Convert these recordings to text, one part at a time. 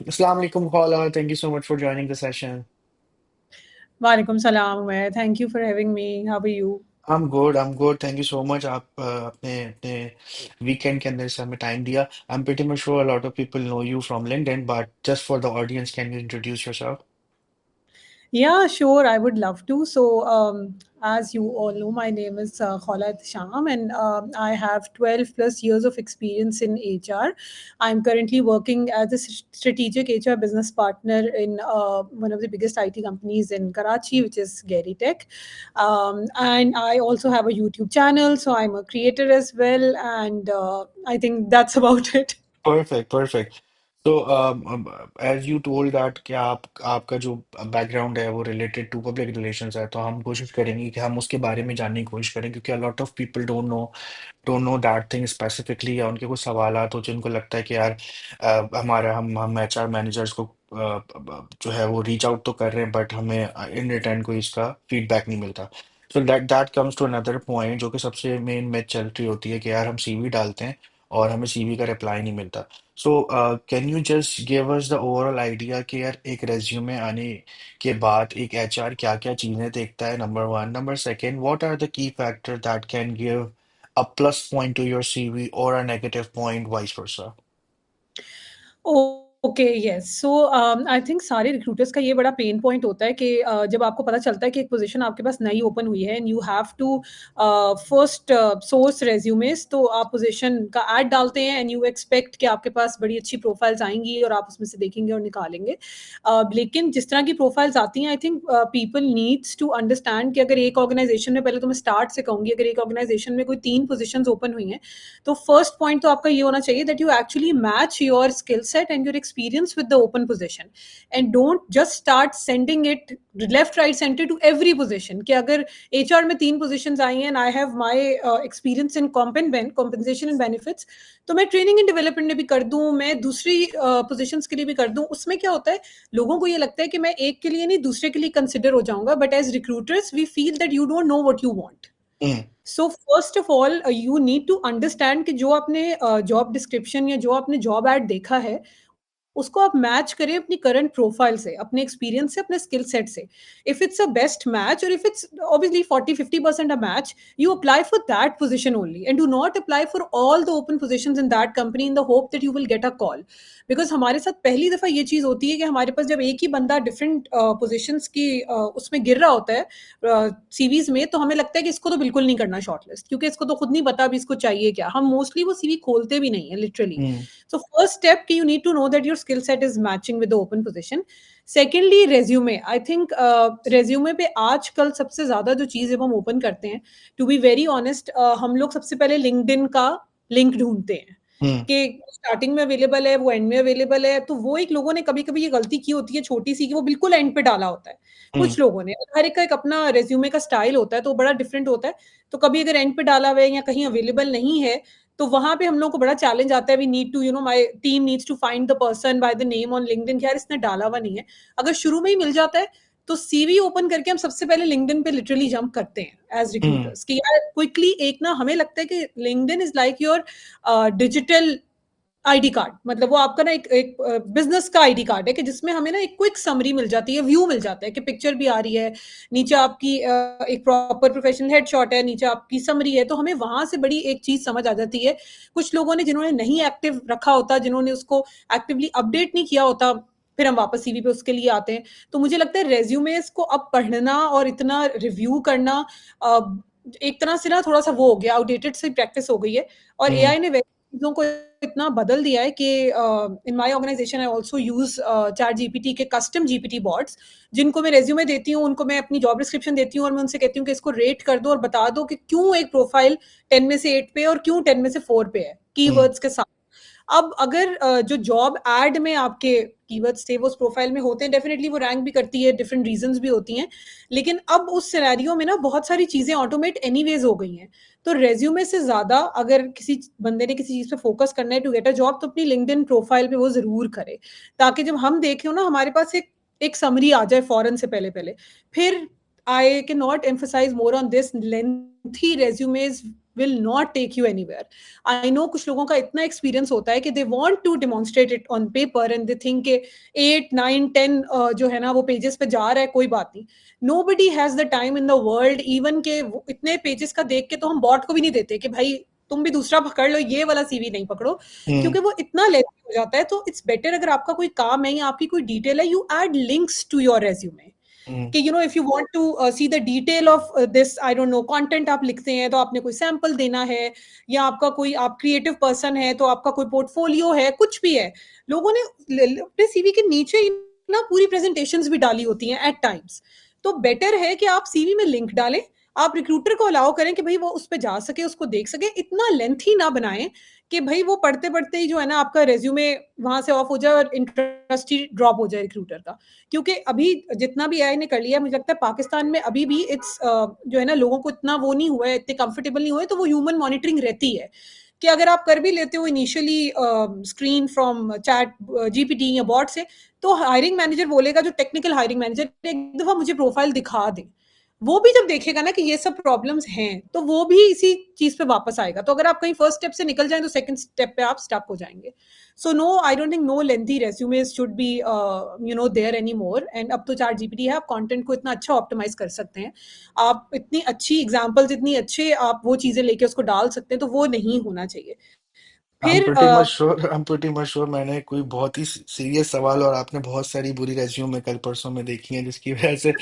Assalamu alaikum, Khala. Thank you so much for joining the session. Walaikum salam, Umair. Thank you for having me. How are you? I'm good. I'm good. Thank you so much. आप अपने अपने weekend के अंदर से हमें time दिया. I'm pretty much sure a lot of people know you from LinkedIn, but just for the audience, can you introduce yourself? Yeah, sure. I would love to. As you all know, my name is Khalat Sham, and I have 12 plus years of experience in HR. I'm currently working as a strategic HR business partner in one of the biggest IT companies in Karachi, which is Gary Tech. And I also have a YouTube channel, so I'm a creator as well. And I think that's about it. Perfect, perfect. So, as you told that कि आपका जो background है वो related to public relations है, तो हम कोशिश करेंगे कि हम उसके बारे में जानने की कोशिश करें, क्योंकि a lot of people don't know that thing specifically, या उनके कुछ सवाल तो जिनको लगता है कि यार हमारा हम एचआर मैनेजर्स को जो है वो रीच आउट तो कर रहे हैं, बट हमें इन रिटर्न कोई इसका फीडबैक नहीं मिलता. So that comes to another point, जो कि सबसे मेन मैच चल रही होती है कि यार हम सीवी डालते हैं और हमें सीवी का रिप्लाई नहीं मिलता. So can you just give us the overall idea कि यार एक रेज्यूमे आने के बाद एक एचआर क्या क्या चीजें देखता है, number one. Number second, what are the key factor that can give a plus point to your CV or a negative point, vice versa? Okay yes so I think सारे रिक्रूटर्स का ये बड़ा pain point होता है कि जब आपको पता चलता है कि एक पोजीशन आपके पास नई ओपन हुई है and you have to first source resumes, तो आप पोजीशन का ऐड डालते हैं एंड यू एक्सपेक्ट कि आपके पास बड़ी अच्छी प्रोफाइल्स आएंगी और आप उसमें से देखेंगे और निकालेंगे. लेकिन जिस तरह की प्रोफाइल्स आती हैं, I think people needs to understand कि अगर एक ऑर्गेनाइजेशन में, पहले तो मैं स्टार्ट से कहूंगी, अगर एक ऑर्गेनाइजेशन में कोई 3 पोजीशंस ओपन हुई हैं, तो फर्स्ट पॉइंट तो आपका ये होना चाहिए that you actually match your skill set and your experience with the open position, and don't just start sending it left right center to every position. कि अगर एचआर में 3 पोजीशंस आई हैं and I have my experience in compensation and benefits, तो मैं training and development में भी कर दूं, मैं दूसरी पोजीशंस के लिए भी कर दूं. उसमें क्या होता है, लोगों को ये लगता है कि मैं एक के लिए नहीं दूसरे के लिए कंसिडर हो जाऊंगा, but as recruiters we feel that you don't know what you want. Mm, so first of all you need to understand कि जो आपने जॉब डिस्क्रिप्शन या जो आपने जॉब एड देखा है, उसको आप मैच करें अपनी करंट प्रोफाइल से, अपने एक्सपीरियंस से, अपने स्किल सेट से. If it's a best match और if it's obviously 40-50% a match, you apply for that position only and do not apply for all the open positions in that company in the hope that you will get a call. Because हमारे साथ पहली दफा ये चीज होती है कि हमारे पास जब एक ही बंदा डिफरेंट पोजिशंस की उसमें गिर रहा होता है सीवीज में, तो हमें लगता है कि इसको तो बिल्कुल नहीं करना शॉर्टलिस्ट, क्योंकि इसको तो खुद नहीं पता अभी इसको चाहिए क्या. हम मोस्टली वो सीवी खोलते भी नहीं है literally. mm, So first step कि you need to know that your skill set is matching with the open position. Secondly, resume. I think resume पे आजकल सबसे ज्यादा जो चीज जब हम ओपन करते हैं, टू बी वेरी ऑनेस्ट, हम लोग सबसे पहले लिंक्डइन का लिंक ढूंढते हैं mm, कि स्टार्टिंग में अवेलेबल है, वो एंड में अवेलेबल है. तो वो एक लोगों ने कभी कभी ये गलती की होती है छोटी सी, कि वो बिल्कुल एंड पे डाला होता है. mm, कुछ लोगों ने, हर एक का एक अपना रेज्यूमे का स्टाइल होता है, तो बड़ा डिफरेंट होता है. तो कभी अगर एंड पे डाला हुआ है या कहीं अवेलेबल नहीं है, तो वहां पे हम लोग को बड़ा चैलेंज आता है. We need to, you know, my team needs to find the person by the name on LinkedIn. यार इसने डाला हुआ नहीं है. अगर शुरू में ही मिल जाता है, तो सीवी ओपन करके हम सबसे पहले लिंक्डइन पे लिटरली जंप करते हैं एज mm, रिक्रूटर्स कि यार क्विकली एक ना, हमें लगता है कि LinkedIn is like your digital ID card. मतलब वो आपका ना एक बिजनेस का आईडी कार्ड है कि जिसमें हमें ना एक क्विक समरी मिल जाती है, व्यू मिल जाता है कि पिक्चर भी आ रही है, नीचे आपकी एक प्रॉपर प्रोफेशनल हेडशॉट है, नीचे आपकी समरी है. तो हमें वहां से बड़ी एक चीज समझ आ जाती है. कुछ लोगों ने, जिन्होंने नहीं एक्टिव रखा होता, जिन्होंने उसको एक्टिवली अपडेट नहीं किया होता, फिर हम वापस सीवी पे उसके लिए आते हैं. तो मुझे लगता है रेज्यूमेस को अब पढ़ना और इतना रिव्यू करना एक तरह से ना थोड़ा सा वो हो गया, आउटडेटेड सी प्रैक्टिस हो गई है. और mm, एआई ने चीजों को इतना बदल दिया है कि in my organization I also use ChatGPT के कस्टम जीपीटी बॉट्स, जिनको मैं रेज्यूमे देती हूँ, उनको मैं अपनी जॉब डिस्क्रिप्शन देती हूँ और मैं उनसे कहती हूँ कि इसको रेट कर दो और बता दो कि क्यों एक प्रोफाइल 10 में से 8 पे और क्यों 10 में से 4 पे है, mm, कीवर्ड्स के साथ. अब अगर जो जॉब एड में आपके कीवर्ड्स थे वो उस प्रोफाइल में होते हैं, डेफिनेटली वो रैंक भी करती है, डिफरेंट रीजंस भी होती हैं. लेकिन अब उस सिनेरियो में ना बहुत सारी चीजें ऑटोमेट एनीवेज हो गई हैं. तो रेज्यूमे से ज्यादा अगर किसी बंदे ने किसी चीज पे फोकस करना है टू गेट अ जॉब, तो अपनी लिंक्डइन प्रोफाइल पे वो जरूर करे, ताकि जब हम देखें ना, हमारे पास एक समरी आ जाए फॉरन से पहले पहले. फिर I can not emphasise more on this, lengthy resumes will not take you anywhere. I know कुछ लोगों का इतना एक्सपीरियंस होता है कि they want to demonstrate it on paper and they think के 8 9 10 जो है ना वो पेजेस पे जा रहा है, कोई बात नहीं। Nobody has the time in the world even के इतने पेजेस का देख के तो हम बॉट को भी नहीं देते कि भाई तुम भी दूसरा पकड़ लो, ये वाला सीवी नहीं पकड़ो, हम्म। क्योंकि वो इतना लेंथी हो जाता है। तो इट्स बेटर अगर आपका कोई काम है या आपकी कोई डिटेल है, you add links to your resume hmm. कि if you want to see the detail of this, I don't know, content आप लिखते हैं तो आपने कोई सैंपल देना है, या आपका कोई, आप क्रिएटिव पर्सन है तो आपका कोई पोर्टफोलियो है, कुछ भी है। लोगों ने अपने सीवी के नीचे ही ना पूरी प्रेजेंटेशंस भी डाली होती हैं एट टाइम्स। तो बेटर है कि आप सीवी में लिंक डालें, आप रिक्रूटर को अलाउ करें कि भाई वो उस पर जा सके, उसको देख सके, इतना लेंथी ना बनाएं कि भाई वो पढ़ते पढ़ते ही जो है ना आपका रेज्यूमे वहां से ऑफ हो जाए और इंटरेस्ट ही ड्रॉप हो जाए रिक्रूटर का। क्योंकि अभी जितना भी एआई ने कर लिया, मुझे लगता है पाकिस्तान में अभी भी इट्स जो है ना लोगों को इतना वो नहीं हुआ है, इतने कंफर्टेबल नहीं हुए, तो वो ह्यूमन मॉनिटरिंग रहती है कि अगर आप कर भी लेते हो initially screen from chat GPT या बॉट से, तो हायरिंग मैनेजर बोलेगा, जो टेक्निकल हायरिंग मैनेजर, एक दफा मुझे प्रोफाइल दिखा दे। वो भी जब देखेगा ना कि ये सब प्रॉब्लम्स हैं, तो वो भी इसी चीज पे वापस आएगा। तो अगर आप कहीं फर्स्ट स्टेप से निकल जाएं तो सेकंड स्टेप पे आप स्टक हो जाएंगे। So no, I don't think no lengthy resumes should be there anymore. And अब तो चैट जीपीटी है, आप कंटेंट को इतना अच्छा ऑप्टिमाइज कर सकते हैं, आप इतनी अच्छी एग्जांपल्स, इतनी अच्छे आप वो चीजें लेके उसको डाल सकते हैं, तो वो नहीं होना चाहिए। फिर आई एम प्रीटी मच श्योर मैंने कोई बहुत ही सीरियस सवाल और आपने बहुत सारी बुरी रेज्यूमे कल परसों में देखी हैं जिसकी वजह से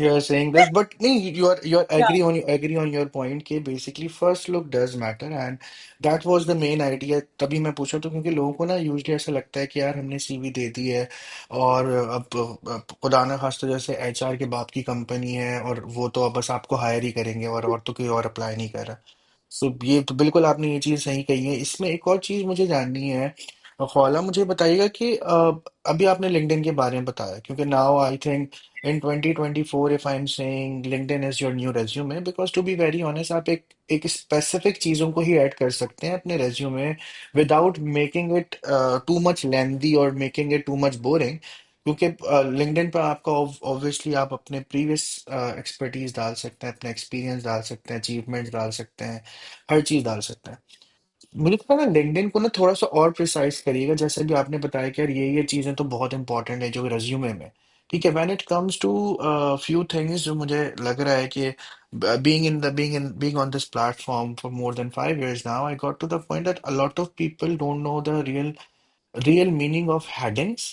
you are saying this, but नहीं, यू आर या एग्री ऑन योर पॉइंट कि basically first look does matter, and that was the main idea. तभी मैं पूछा तो क्योंकि लोगों को ना यूजुअली ऐसा लगता है कि यार हमने सीवी दे दी है और अब खुदा ना खास्ता जैसे एचआर के बाप की कंपनी है और वो तो अब बस आपको हायर ही करेंगे और तो कोई और अप्लाई नहीं कर रहा। सो ये तो बिल्कुल आपने ये चीज़ सही कही है। इसमें एक और चीज़ मुझे जाननी है, खौला, मुझे बताइएगा कि अभी आपने लिंक्डइन के बारे में बताया, क्योंकि now I think in 2024 if I am saying LinkedIn is your new resume, because to be very honest आप एक स्पेसिफिक चीज़ों को ही ऐड कर सकते हैं अपने resume without making it too much lengthy और making it too much boring. क्योंकि लिंक्डइन पर आपका ऑब्वियसली आप अपने प्रीवियस एक्सपर्टीज डाल सकते हैं, अपने एक्सपीरियंस डाल सकते हैं, अचीवमेंट्स डाल सकते हैं, हर चीज डाल सकते हैं। मुझे लगता है ना लिंक्डइन को ना थोड़ा सा और प्रिसाइज करिएगा, जैसे भी आपने बताया कि यार ये चीजें तो बहुत इंपॉर्टेंट है जो रेज्यूमे में। ठीक है, when it comes to few things जो मुझे लग रहा है कि being on this platform for more than 5 years now, I got to the point that a lot of people don't know the real meaning of headings,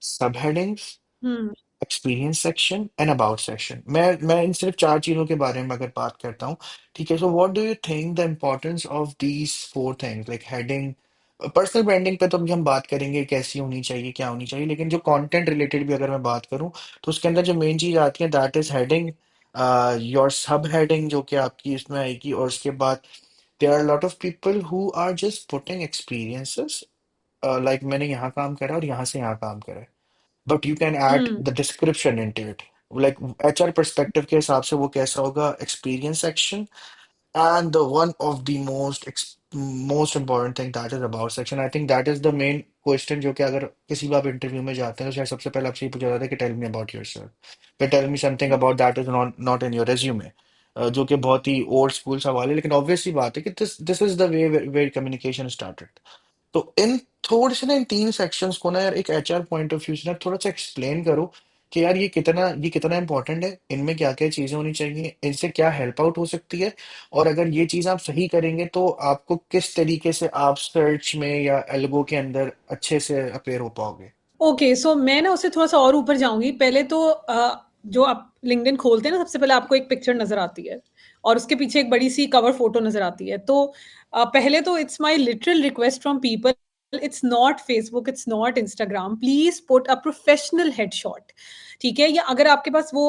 subheadings, hmm experience section and about section. मैं इन सिर्फ चार चीजों के बारे में अगर बात करता हूँ, ठीक है, so what do you think the importance of these four things, like heading. Personal branding पे तो अभी हम बात करेंगे कैसी होनी चाहिए, क्या होनी चाहिए, लेकिन जो कंटेंट रिलेटेड भी अगर मैं बात करूँ तो उसके अंदर जो मेन चीज आती है that is heading, your sub heading जो कि आपकी इसमें आएगी, और उसके बाद there are lot of people who are just putting experiences, like मैंने यहाँ काम करा और यहाँ से यहाँ काम करा, but you can add hmm the description into it. Like HR perspective के हिसाब से वो कैसा होगा, experience section, and the one of the most important thing that is about section, I think that is the main question जो कि अगर किसी भी आप इंटरव्यू में जाते हैं तो शायद सबसे पहले आपसे ये पूछा जाता है कि टेल मी अबाउट योरसेल्फ, फिर tell me something about that is not in your resume, जो कि बहुत ही ओल्ड स्कूल सवाल है, लेकिन ऑब्वियस सी बात है कि this is the way where communication started. तो इन थोड़े से ना इन तीन सेक्शंस को ना यार एक एचआर पॉइंट ऑफ व्यू से ना थोड़ा सा एक्सप्लेन करो कि यार ये कितना इंपॉर्टेंट है, इनमें क्या क्या चीजें होनी चाहिए, इनसे क्या हेल्प आउट हो सकती है, और अगर ये चीज आप सही करेंगे तो आपको किस तरीके से आप सर्च में या एल्गो के अंदर अच्छे से अपेयर हो पाओगे। ओके, सो मैं ना उससे थोड़ा सा और ऊपर जाऊंगी। पहले तो जो आप लिंक्डइन खोलते हैं ना, सबसे पहले आपको एक पिक्चर नजर आती है और उसके पीछे एक बड़ी सी कवर फोटो नजर आती है। तो पहले तो it's my literal request from people, it's not Facebook, it's not Instagram, please put a professional headshot. ठीक है, या अगर आपके पास वो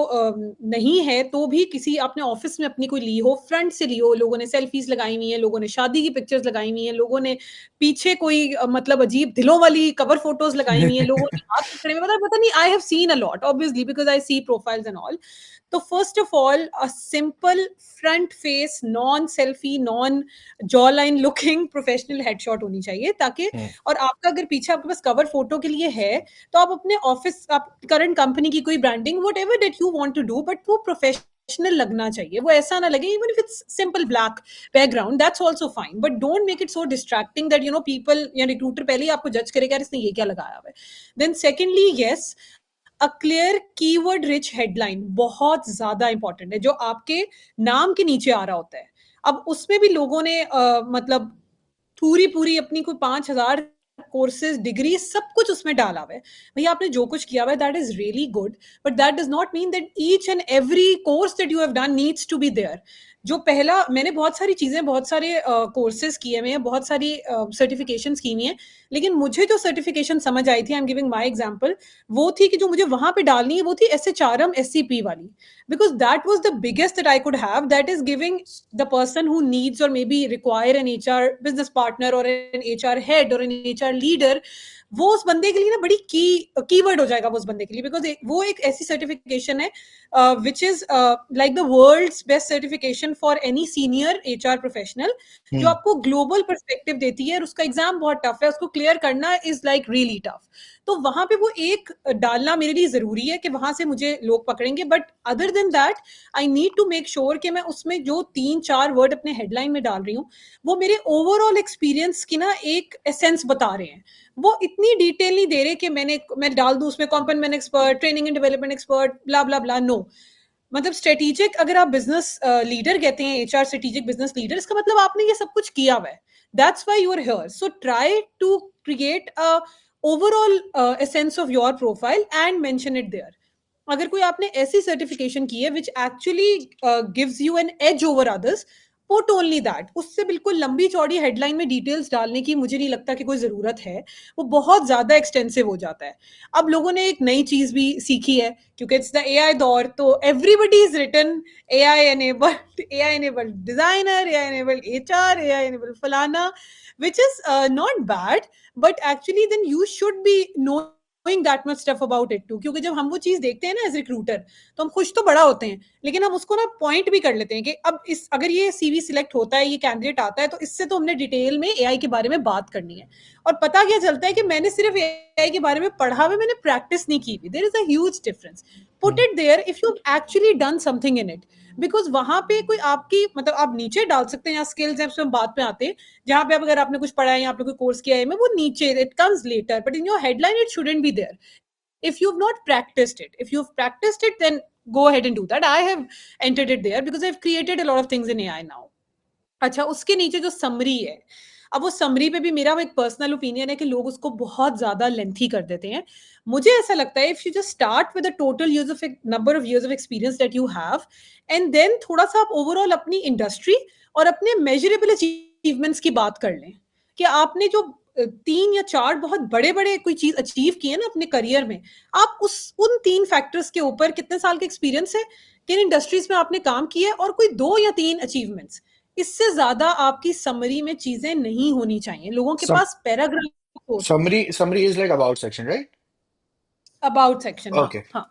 नहीं है तो भी किसी आपने ऑफिस में अपनी कोई ली हो, फ्रंट से ली हो, लोगों ने सेल्फीज लगाई हुई हैं, लोगों ने शादी की पिक्चर्स लगाई हुई हैं, लोगों ने पीछे कोई मतलब अजीब दिलों वाली कवर फोटोज लगाई हुई हैं, लोगों ने हाथ पकड़े हुए, पता पता नहीं, I have seen a lot obviously because I see profiles and all. तो first of all a simple front face non selfie non jaw line looking professional headshot होनी चाहिए, ताकि, हम्म। और आपका अगर पीछे आपके पास कवर फोटो के लिए है तो आप अपने ऑफिस, आप करंट कंपनी की कोई branding whatever that you want to do, but वो प्रोफेशनल प्रोफेशनल लगना चाहिए, वो ऐसा ना लगे, even if it's simple black background, that's also fine, but don't make it so distracting that people या रिक्रूटर पहले ही आपको जज करेगा इसने ये क्या लगाया हुआ है। Then secondly, yes, a clear keyword rich headline बहुत ज्यादा इंपॉर्टेंट है, जो आपके नाम के नीचे आ रहा होता है। अब उसमें भी लोगों ने मतलब पूरी पूरी अपनी कोई 5,000 कोर्सेज, डिग्री, सब कुछ उसमें डाला हुआ है। भैया आपने जो कुछ किया हुआ है that is really good, but that does not mean that each and every course that you have done needs to be there. जो पहला, मैंने बहुत सारी चीजें, बहुत सारे कोर्सेज किए हुए हैं, बहुत सारी सर्टिफिकेशंस की हुई हैं, लेकिन मुझे जो सर्टिफिकेशन समझ आई थी, I am giving my example, वो थी कि जो मुझे वहां पे डालनी है वो थी SHRM SCP वाली, because that was the biggest that I could have, that is giving the person who needs or maybe require an HR business partner or an HR head or an HR leader, वो उस बंदे के लिए ना बड़ी keyword हो जाएगा वो उस बंदे के लिए, बिकॉज वो एक ऐसी सर्टिफिकेशन है which is like the world's best certification for any senior HR professional, जो हम्म। आपको ग्लोबल पर्सपेक्टिव देती है, और उसका एग्जाम बहुत टफ है, उसको क्लियर करना इज लाइक रियली टफ। तो वहां पे वो एक डालना मेरे लिए जरूरी है कि वहां से मुझे लोग पकड़ेंगे, but other than that I need to make sure कि मैं उसमें जो 3-4 वर्ड अपने हेडलाइन में डाल रही हूँ वो मेरे ओवरऑल एक्सपीरियंस की ना एक एसेंस बता रहे हैं। वो इतनी डिटेल नहीं दे रहे कि मैं डाल दूं उसमें कॉम्पनमेंट expert, training and development expert, blah blah blah, no. मतलब स्ट्रेटेजिक, अगर आप बिजनेस लीडर कहते हैं HR स्ट्रेटेजिक बिजनेस लीडर, इसका मतलब आपने ये सब कुछ किया हुआ है, that's why you are here. So try to create a overall essence of your profile and mention it there. अगर कोई आपने ऐसी सर्टिफिकेशन की है which actually gives you an edge over others, put only that. उससे बिल्कुल लंबी चौड़ी हेडलाइन में डिटेल्स डालने की मुझे नहीं लगता कि कोई जरूरत है, वो बहुत ज्यादा एक्सटेंसिव हो जाता है। अब लोगों ने एक नई चीज भी सीखी है, क्योंकि इट्स द AI दौर, तो everybody is written AI enabled designer, AI enabled HR, AI enabled फलाना, which is not bad, but actually then you should be knowing that much stuff about it too, क्योंकि जब हम वो चीज देखते हैं ना एज रिक्रूटर, तो हम खुश तो बड़ा होते हैं, लेकिन हम उसको ना पॉइंट भी कर लेते हैं कि अब इस अगर ये CV सिलेक्ट होता है, ये कैंडिडेट आता है, तो इससे तो हमने डिटेल में AI के बारे में बात करनी है। और पता क्या चलता है कि मैंने सिर्फ AI के बारे में पढ़ा हुआ, मैंने प्रैक्टिस नहीं की हुई। There is a huge difference. Put hmm. It there if you actually done something in it, because वहां पे कोई आपकी, मतलब आप नीचे डाल सकते हैं, यहाँ स्किल्स हैं, उसमें बात पे आते हैं, जहां पे अगर आपने कुछ पढ़ा है या आपने कोई कोर्स किया है में, वो नीचे, it comes later, but in your headline it shouldn't be there if you've not practiced it. If you've practiced it, then go ahead and do that. I have entered it there because I've created a lot of things in AI now. अच्छा, उसके नीचे जो summary है, अब वो summary पे भी मेरा एक पर्सनल ओपिनियन है कि लोग उसको बहुत ज्यादा लेंथी कर देते हैं। मुझे ऐसा लगता है if you just start with the total use of number of years of experience that you have, and then थोड़ा सा आप ओवरऑल अपनी इंडस्ट्री और अपने मेजरेबल अचीवमेंट्स की बात कर लें, कि आपने जो 3 या 4 बहुत बड़े बड़े कोई चीज अचीव की है ना अपने करियर में, आप उस उन 3 फैक्टर्स के ऊपर कितने साल का एक्सपीरियंस है, किन इंडस्ट्रीज में आपने काम किया है, और कोई 2 या 3 अचीवमेंट्स, इससे ज्यादा आपकी समरी में चीजें नहीं होनी चाहिए। लोगों के सम पास पैराग्राफ होते हैं। Summary is like about section, right? About section, हाँ ओके। हाँ।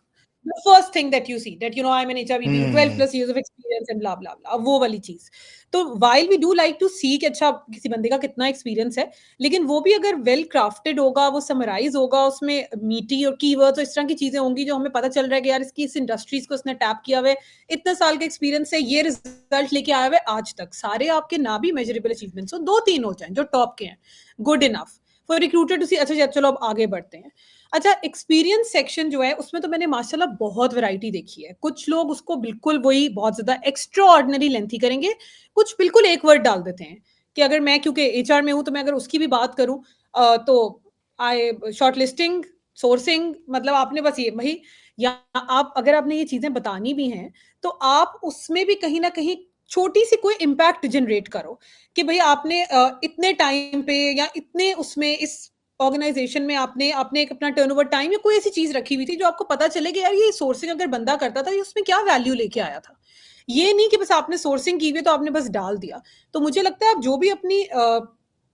The first thing that you see, that I'm an HRBP with 12 hmm. plus years of experience and blah blah blah, वो वाली चीज। तो while we do like to see कि अच्छा किसी बंदे का कितना एक्सपीरियंस है, लेकिन वो भी अगर वेल क्राफ्टेड होगा, वो समराइज होगा, उसमें मीटी और कीवर्ड्स और इस तरह की चीजें होंगी जो हमें पता चल रहा है कि यार इसकी इस इंडस्ट्रीज को इसने टैप किया हुआ है, इतने साल का एक्सपीरियंस है, ये रिजल्ट लेके आया हुआ है आज तक, सारे आपके ना भी मेजरेबल अचीवमेंट्स हो, 2-3 हो जाए जो टॉप के हैं, good enough for recruiter to see. अच्छा चलो अब आगे बढ़ते हैं। अच्छा, एक्सपीरियंस सेक्शन जो है उसमें तो मैंने माशाल्लाह बहुत वैरायटी देखी है। कुछ लोग उसको बिल्कुल वही बहुत ज्यादा एक्स्ट्रा ऑर्डिनरी लेंथी करेंगे, कुछ बिल्कुल एक वर्ड डाल देते हैं कि अगर मैं, क्योंकि HR में हूं, तो मैं अगर उसकी भी बात करूं, तो आई शॉर्ट लिस्टिंग, सोर्सिंग, मतलब आपने बस ये भाई, या आप अगर आपने ये चीजें बतानी भी हैं, तो आप उसमें भी कहीं ना कहीं छोटी सी कोई इम्पैक्ट जनरेट करो, कि भाई आपने इतने टाइम पे या इतने उसमें इस ऑर्गेनाइजेशन में आपने आपने एक अपना टर्नओवर टाइम या कोई ऐसी चीज रखी हुई थी जो आपको पता चले कि यार ये सोर्सिंग अगर बंदा करता था, ये उसमें क्या वैल्यू लेके आया था। ये नहीं कि बस आपने सोर्सिंग की हुई तो आपने बस डाल दिया। तो मुझे लगता है आप जो भी अपनी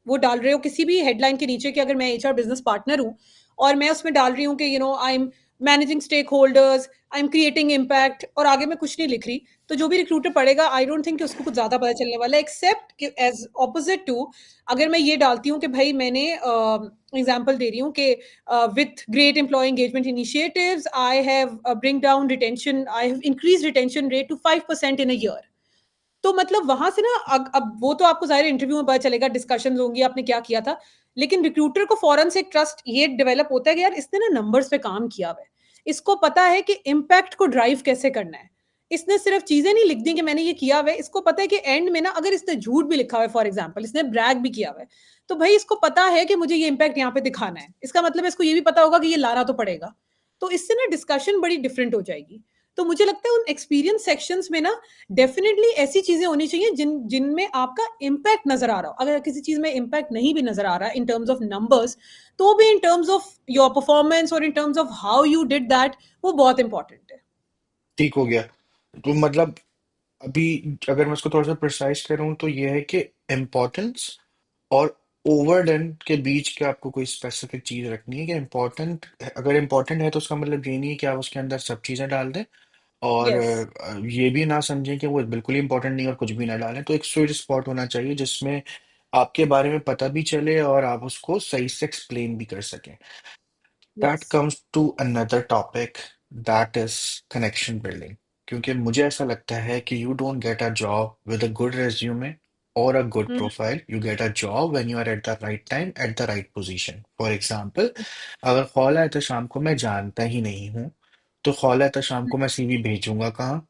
वो डाल रहे हो किसी भी हेडलाइन के नीचे, कि अगर मैं HR बिजनेस पार्टनर हूँ और मैं उसमें डाल रही हूँ कि I am managing stakeholders, I am creating impact, और आगे मैं कुछ नहीं लिख रही। तो जो भी रिक्रूटर पढ़ेगा, आई डोंट थिंक कि उसको कुछ ज्यादा पता चलने वाला है, एक्सेप्ट कि एज ऑपोजिट टू, अगर मैं ये डालती हूँ कि भाई मैंने एग्जांपल दे रही हूँ कि with great employ engagement initiatives I have bring down retention, I have increase retention rate to 5% in a year. तो मतलब वहां से ना, अब वो तो आपको जाहिर इंटरव्यू में पता चलेगा, डिस्कशन होंगी आपने क्या किया था, लेकिन रिक्रूटर को फौरन से एक ट्रस्ट ये डेवलप होता है कि यार इसने ना नंबर्स पे काम किया हुआ है, इसको पता है कि इम्पैक्ट को ड्राइव कैसे करना है। इसने सिर्फ चीजें नहीं लिख दी कि मैंने ये किया हुआ है, इसको पता है कि एंड में ना अगर इसने झूठ भी लिखा हुआ है, फॉर एग्जाम्पल इसने ब्रैग भी किया हुआ है, तो भाई इसको पता है कि मुझे ये इम्पैक्ट यहाँ पे दिखाना है, इसका मतलब है इसको ये भी पता होगा कि ये लाना तो पड़ेगा। तो इससे ना डिस्कशन बड़ी डिफरेंट हो जाएगी। तो मुझे लगता है उन एक्सपीरियंस सेक्शंस में ना डेफिनेटली ऐसी चीजें होनी चाहिए जिनमें आपका इम्पैक्ट नजर आ रहा हो। अगर किसी चीज में इम्पैक्ट नहीं भी नजर आ रहा है इन टर्म्स ऑफ नंबर्स, तो भी in terms of your performance और in terms of how you did that, वो बहुत इंपॉर्टेंट है। ठीक हो गया। तो मतलब अभी अगर मैं उसको थोड़ा सा प्रिसाइज करूं तो ये है कि इम्पोर्टेंस और ओवरडन के बीच के आपको कोई स्पेसिफिक चीज रखनी है कि इम्पोर्टेंट, अगर इम्पोर्टेंट है तो उसका मतलब ये नहीं है कि आप उसके अंदर सब चीजें डाल दें, और यस। ये भी ना समझें कि वो बिल्कुल ही इंपॉर्टेंट नहीं है और कुछ भी ना डालें। तो एक स्वीट स्पॉट होना चाहिए जिसमें आपके बारे में पता भी चले और आप उसको सही से एक्सप्लेन भी कर सकें। Yes. That comes to another topic, that is connection building. क्योंकि मुझे ऐसा लगता है कि you don't get a job with a good resume or a good profile. You get a job when you are at the right time, at the right position. For example, अगर call आया तो शाम को मैं जानता ही नहीं हूँ, तो कॉल आया तो शाम को मैं सीवी भेजूंगा कहाँ?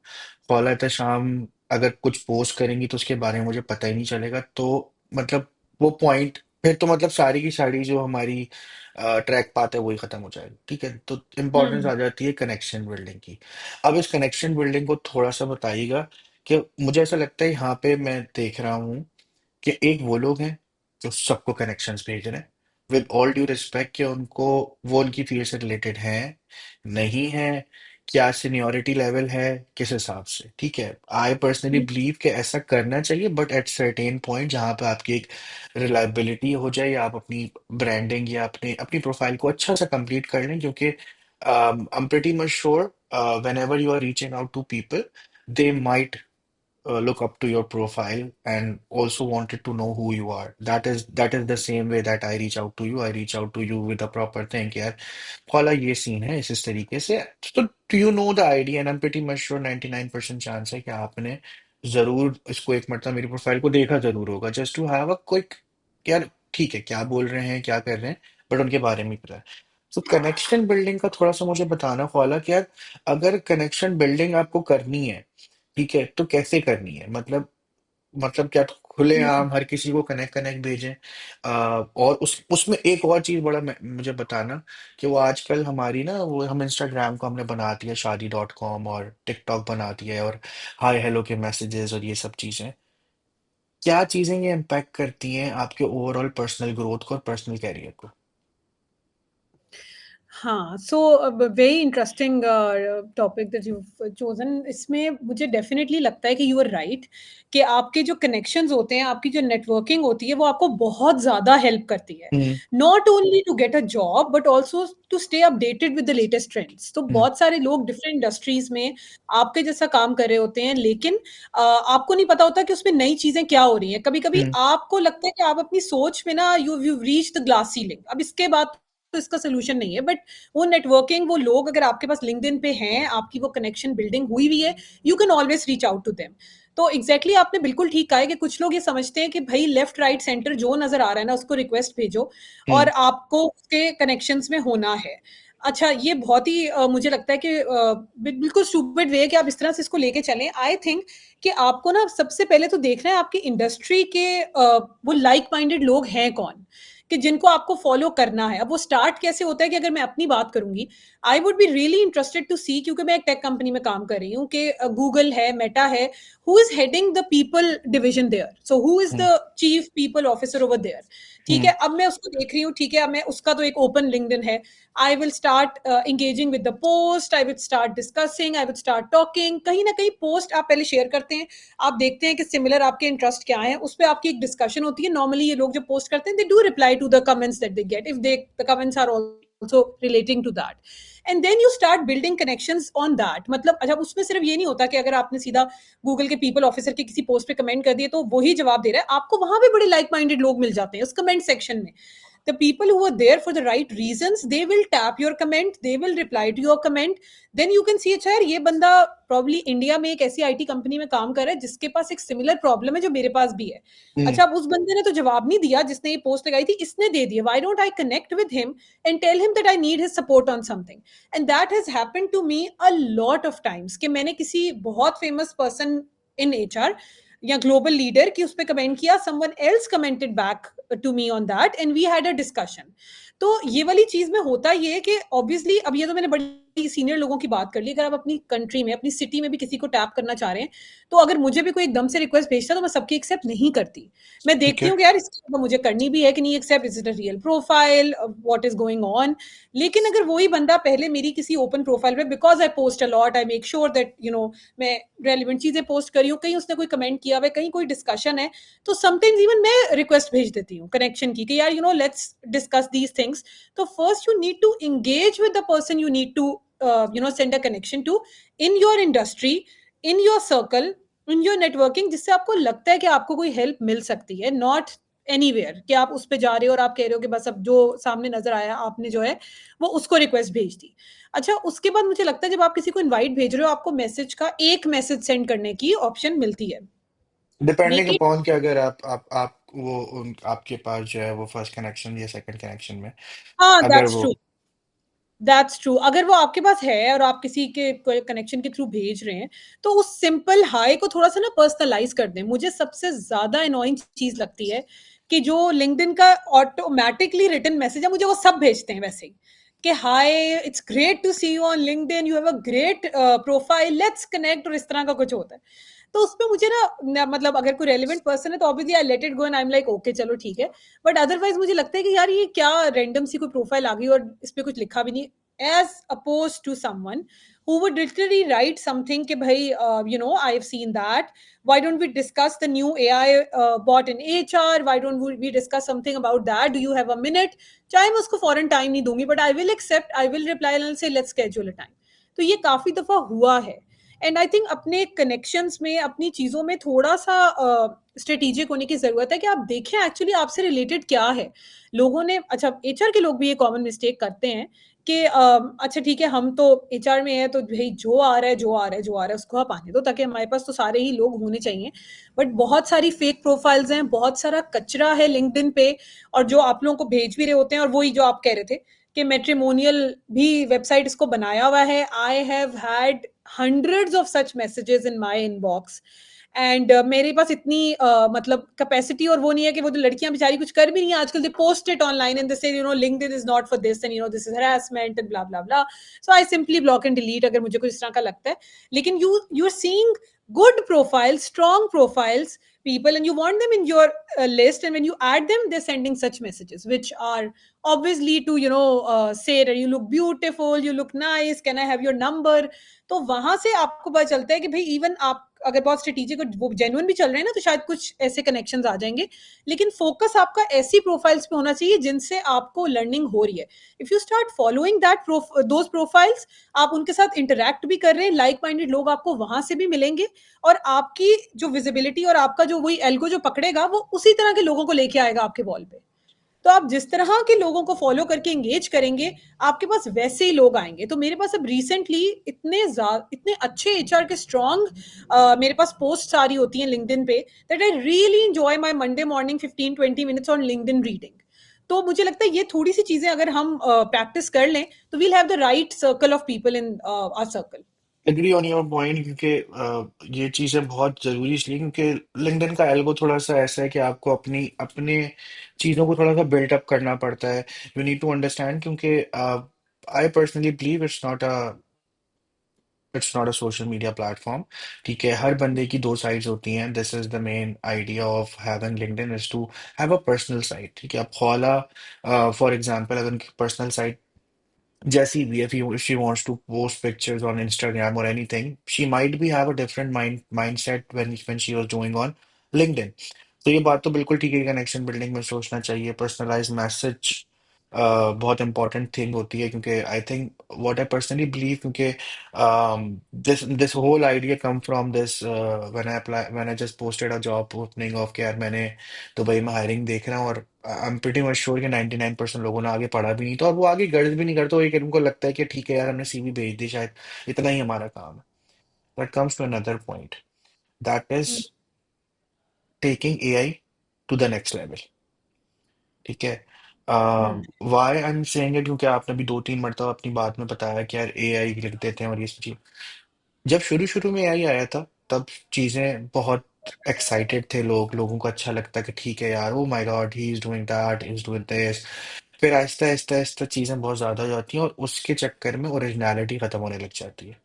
कॉल आया तो शाम अगर कुछ पोस्ट करेंगी तो उसके बारे में मुझे पता ही नहीं चलेगा। तो मतलब वो पॉइंट फिर तो मतलब सारी की सारी जो हमारी ट्रैक पाथ है वही खत्म हो जाएगा। ठीक है, तो इम्पोर्टेंस आ जाती है कनेक्शन बिल्डिंग की। अब इस कनेक्शन बिल्डिंग को थोड़ा सा बताइएगा कि मुझे ऐसा लगता है यहाँ पे मैं देख रहा हूँ कि एक वो लोग हैं जो सबको कनेक्शंस भेज रहे हैं, विद ऑल ड्यू रिस्पेक्ट कि उनको वो उनकी फील्ड से रिलेटेड है नहीं है, क्या सीनियोरिटी लेवल है, किस हिसाब से। ठीक है, आई पर्सनली बिलीव कि ऐसा करना चाहिए, बट एट सर्टेन पॉइंट जहाँ पे आपकी एक रिलायबिलिटी हो जाए, या आप अपनी ब्रांडिंग या अपनी अपनी प्रोफाइल को अच्छा सा कंप्लीट कर लें। क्योंकि I am pretty much sure whenever you are reaching out to people, they might look up to your profile and also wanted to know who you are. That is the same way that I reach out to you. I reach out to you with a proper thing कि यार फॉला ये scene है इस तरीके से। तो do you know the idea, and I am pretty much sure 99% chance है कि आपने जरूर इसको एक मरतबा मेरी प्रोफाइल को देखा जरूर होगा, just to have a quick, यार ठीक है क्या बोल रहे हैं क्या कर रहे हैं, बट उनके बारे में ही पता है। तो कनेक्शन बिल्डिंग का थोड़ा सा मुझे बताना फॉला कि यार अगर कनेक्शन बिल्डिंग आपको करनी है, ठीक है, तो कैसे करनी है? मतलब क्या खुलेआम हर किसी को कनेक्ट कनेक्ट भेजें? और उस उसमें एक और चीज बड़ा मुझे बताना कि वो आजकल हमारी ना, वो हम इंस्टाग्राम को हमने बना दिया शादी.com और टिकटॉक बना दिया है, और हाय हेलो के मैसेजेस और ये सब चीजें, क्या चीजें ये इम्पैक्ट करती हैं आपके ओवरऑल पर्सनल ग्रोथ को और पर्सनल कैरियर को? हाँ, so very interesting topic that you chosen. इसमें मुझे डेफ़िनेटली लगता है कि यू आर राइट, कि आपके जो कनेक्शंस होते हैं, आपकी जो नेटवर्किंग होती है, वो आपको बहुत ज़्यादा हेल्प करती है। Hmm. Not only to get a job but also to stay updated with the latest trends. तो हम्म। बहुत सारे लोग डिफरेंट इंडस्ट्रीज़ में आपके जैसा काम कर रहे होते हैं, लेकिन आपको नहीं पता होता कि उसमें नई चीज़ें क्या हो रही हैं। कभी-कभी हम्म। आपको लगता है कि आप अपनी सोच में ना you reached the glass ceiling, अब इसके बाद तो इसका सॉल्यूशन नहीं है, बट वो नेटवर्किंग, वो लोग अगर आपके पास लिंक्डइन पे हैं, आपकी वो कनेक्शन बिल्डिंग हुई हुई है, you can always reach out to them. तो एग्जैक्टली आपने बिल्कुल ठीक कहा है कि कुछ लोग ये समझते हैं कि भाई लेफ्ट राइट सेंटर जो नजर आ रहा है ना उसको रिक्वेस्ट भेजो, और हम्म। आपको उसके कनेक्शंस में होना है। अच्छा, ये बहुत ही मुझे लगता है कि बिल्कुल स्टूपिड वे है कि आप इस तरह से इसको लेके चलें। आई थिंक कि आपको ना सबसे पहले तो देखना है आपकी इंडस्ट्री के वो लाइक माइंडेड लोग हैं कौन, कि जिनको आपको फॉलो करना है। अब वो स्टार्ट कैसे होता है, कि अगर मैं अपनी बात करूंगी, I would be really interested to see, क्योंकि मैं एक टेक कंपनी में काम कर रही हूँ, कि गूगल है, मेटा है, who is heading the people division there, so who is hmm. The chief people officer over there. ठीक है, हम्म। अब मैं उसको देख रही हूँ, ठीक है, अब मैं उसका तो एक ओपन लिंक्डइन है, I will start engaging with the post, I will start discussing, I will start talking. कहीं ना कहीं पोस्ट आप पहले शेयर करते हैं, आप देखते हैं कि सिमिलर आपके इंटरेस्ट क्या है, उस पर आपकी एक डिस्कशन होती है। नॉर्मली ये लोग जो पोस्ट करते हैं, they do reply to the comments that they get, if they the comments are all also relating to that, and then you start building connections on that. मतलब अच्छा, उसमें सिर्फ ये नहीं होता कि अगर आपने सीधा गूगल के पीपल ऑफिसर के किसी पोस्ट पे कमेंट कर दिए तो वही जवाब दे रहा है, आपको वहां पे बड़े लाइक माइंडेड लोग मिल जाते हैं उस कमेंट सेक्शन में. The people who are there for the right reasons, they will tap your comment, they will reply to your comment. Then you can see, अच्छा यार ये बंदा probably इंडिया में एक ऐसी आईटी कंपनी में काम कर रहा है जिसके पास एक सिमिलर प्रॉब्लम है जो मेरे पास भी है. हम्म। अच्छा, अब उस बंदे ने तो जवाब नहीं दिया जिसने ये पोस्ट लगाई थी, इसने दे दिया. Why don't I connect with him and tell him that I need his support on something? And that has happened to me a lot of times कि मैंने किसी बहुत फेमस पर्सन इन एचआर या global leader की उस पर comment किया, someone else commented back to me on that and we had a discussion. तो ये वाली चीज में होता ये है कि ऑब्वियसली, अब ये तो मैंने बड़ी सीनियर लोगों की बात कर ली, अगर आप अपनी कंट्री में अपनी सिटी में भी किसी को टैप करना चाह रहे हैं, तो अगर मुझे भी कोई एकदम से रिक्वेस्ट भेजता है तो मैं सबकी एक्सेप्ट नहीं करती. मैं ठीक देखती है। हूँ कि यार इसकी तो मुझे करनी भी है कि नहीं accept, is it a real profile, what is going on. लेकिन अगर वही बंदा पहले मेरी किसी ओपन प्रोफाइल पे, because I post a lot, I make sure that मैं रेलिवेंट चीजें पोस्ट करी हूँ, कहीं उसने कोई कमेंट किया हुआ है, कहीं कोई डिस्कशन है, तो समटाइम्स इवन मैं रिक्वेस्ट भेज देती हूँ कनेक्शन की कि यार लेट्स डिस्कस दीज थिंग्स. तो first you need to engage with the person you need to send a connection to in your industry, in your circle, in your networking, जिससे आपको लगता है कि आपको कोई हेल्प मिल सकती है. नॉट एनीवेयर कि आप उस पे जा रहे हो और आप कह रहे हो कि बस अब जो सामने नजर आया आपने जो है वो उसको रिक्वेस्ट भेज दी. अच्छा, उसके बाद मुझे लगता है जब आप किसी को इनवाइट भेज रहे हो, आपको मैसेज का एक मैसेज सेंड करने की ऑप्शन मिलती है. डिपेंडिंग लेकिन अपॉन कि अगर आप वो आपके पास जो है वो फर्स्ट कनेक्शन या सेकंड कनेक्शन में, हाँ, अगर दैट्स वो ट्रू. That's true. अगर वो आपके पास है और आप किसी के कनेक्शन के थ्रू भेज रहे हैं, तो उस सिंपल हाय को थोड़ा सा ना पर्सनलाइज कर दें. मुझे सबसे ज्यादा अनोइंग चीज लगती है कि जो लिंक्डइन का ऑटोमेटिकली रिटन मैसेज है, मुझे वो सब भेजते हैं वैसे ही कि hi, it's great to see you on LinkedIn, you have a great profile, let's connect, और इस तरह का कुछ होता है. तो उसमें मुझे मतलब अगर कोई रेलिवेंट पर्सन है तो obviously I let it go and I am like okay चलो ठीक है. बट अदरवाइज मुझे लगता है कि यार ये क्या रैंडम सी कोई प्रोफाइल आ गई और इस पे कुछ लिखा भी नहीं, as opposed to someone who would literally write something कि भाई I've seen that, why don't we discuss the new AI bot in HR, why don't we discuss something about that, do you have a minute. चाहे मैं उसको फॉरन time नहीं दूंगी, but I will accept, I will reply and say let's schedule a time. तो ये काफी दफा हुआ है. एंड आई थिंक अपने कनेक्शंस में, अपनी चीजों में थोड़ा सा स्ट्रेटेजिक होने की जरूरत है कि आप देखें एक्चुअली आपसे रिलेटेड क्या है. लोगों ने, अच्छा एचआर के लोग भी ये कॉमन मिस्टेक करते हैं कि अच्छा ठीक है हम तो एचआर में है तो भाई जो आ रहा है जो आ रहा है जो आ रहा है उसको आप आने दो, ताकि हमारे पास तो सारे ही लोग होने चाहिए. बट बहुत सारी फेक प्रोफाइल्स हैं, बहुत सारा कचरा है लिंक्डइन पे, और जो आप लोगों को भेज भी रहे होते हैं, और वही जो आप कह रहे थे कि मैट्रिमोनियल भी वेबसाइट इसको बनाया हुआ है. I have had hundreds of such messages in my inbox. And मेरे पास इतनी मतलब कैपेसिटी और वो नहीं है कि वो जो लड़कियां बेचारी कुछ कर भी नहीं है आजकल, they post it online and they say LinkedIn is not for this and this is harassment and blah blah blah. So I simply block and delete अगर मुझे कुछ इस तरह का लगता है. लेकिन you are seeing good profiles, strong profiles, people, and you want them in your list, and when you add them they're sending such messages which are obviously to say that you look beautiful, you look nice, can I have your number. तो वहां से आपको पता चलता है कि भाई even आप अगर बहुत स्ट्रेटेजिक और वो जेन्युइन भी चल रहे हैं ना, तो शायद कुछ ऐसे कनेक्शन आ जाएंगे. लेकिन फोकस आपका ऐसी प्रोफाइल्स पे होना चाहिए जिनसे आपको लर्निंग हो रही है. If you start following that those profiles, आप उनके साथ इंटरेक्ट भी कर रहे हैं, लाइक माइंडेड लोग आपको वहां से भी मिलेंगे, और आपकी जो विजिबिलिटी और आपका जो वही एल्गो जो पकड़ेगा वो उसी तरह के लोगों को लेके आएगा आपके वॉल पे. तो आप जिस तरह के लोगों को फॉलो करके एंगेज करेंगे, आपके पास वैसे ही लोग आएंगे. तो मेरे पास अब रिसेंटली इतने अच्छे एचआर के स्ट्रॉन्ग मेरे पास पोस्ट आ रही होती हैं लिंक्डइन पे, that I really enjoy my Monday morning 15-20 minutes on LinkedIn reading. तो मुझे लगता है ये थोड़ी सी चीजें अगर हम प्रैक्टिस कर लें तो we'll have the right circle of people in our circle. Agree on your point, क्योंकि ये चीज़ें बहुत ज़रूरी इसलिए क्योंकि लिंक्डइन का एल्गो थोड़ा सा ऐसा है कि आपको अपनी अपने चीज़ों को थोड़ा सा बिल्टअप करना पड़ता है. यू नीड टू अंडरस्टैंड, क्योंकि I personally believe it's not a social media platform. ठीक है, हर बंदे की दो साइड्स होती हैं. This is the main idea of having LinkedIn is to have a personal side. ठीक है, अब खौला फॉर एग्जांपल अगर उनकी पर्सनल साइड जैसी भी, if she wants to post pictures on Instagram or anything, she might be have a different mindset when she was doing on LinkedIn. तो ये बात तो बिल्कुल ठीक है, कनेक्शन बिल्डिंग में सोचना चाहिए, पर्सनलाइज मैसेज बहुत इंपॉर्टेंट थिंग होती है, क्योंकि I think what I personally believe, क्योंकि this this whole idea come from this when I just posted a job opening of के यार मैंने दुबई में हायरिंग देख रहा हूँ, और आई एम प्रीटी मच श्योर कि 99% लोगों ने आगे पढ़ा भी नहीं, तो और वो आगे गर्ज भी नहीं करते, वो एक उनको लगता है कि ठीक है यार हमने सीवी भेज दी, शायद इतना ही हमारा काम है। That comes to another point. That is hmm, taking AI to the next level. ठीक है। Hmm, why I am saying it, क्योंकि आपने भी 2-3 मरतबा अपनी बात में बताया कि यार एआई लिख देते हैं और ये सब चीज। जब शुरू शुरू में एआई आया था तब चीजें बहुत एक्साइटेड थे लोग, लोगों को अच्छा लगता कि ठीक है यार, oh my God he is doing that, he is doing this. फिर आहिस्ता आहिस्ता आहिस्ता चीजें बहुत ज्यादा हो जाती हैं और उसके चक्कर में ओरिजिनलिटी खत्म होने लग जाती है।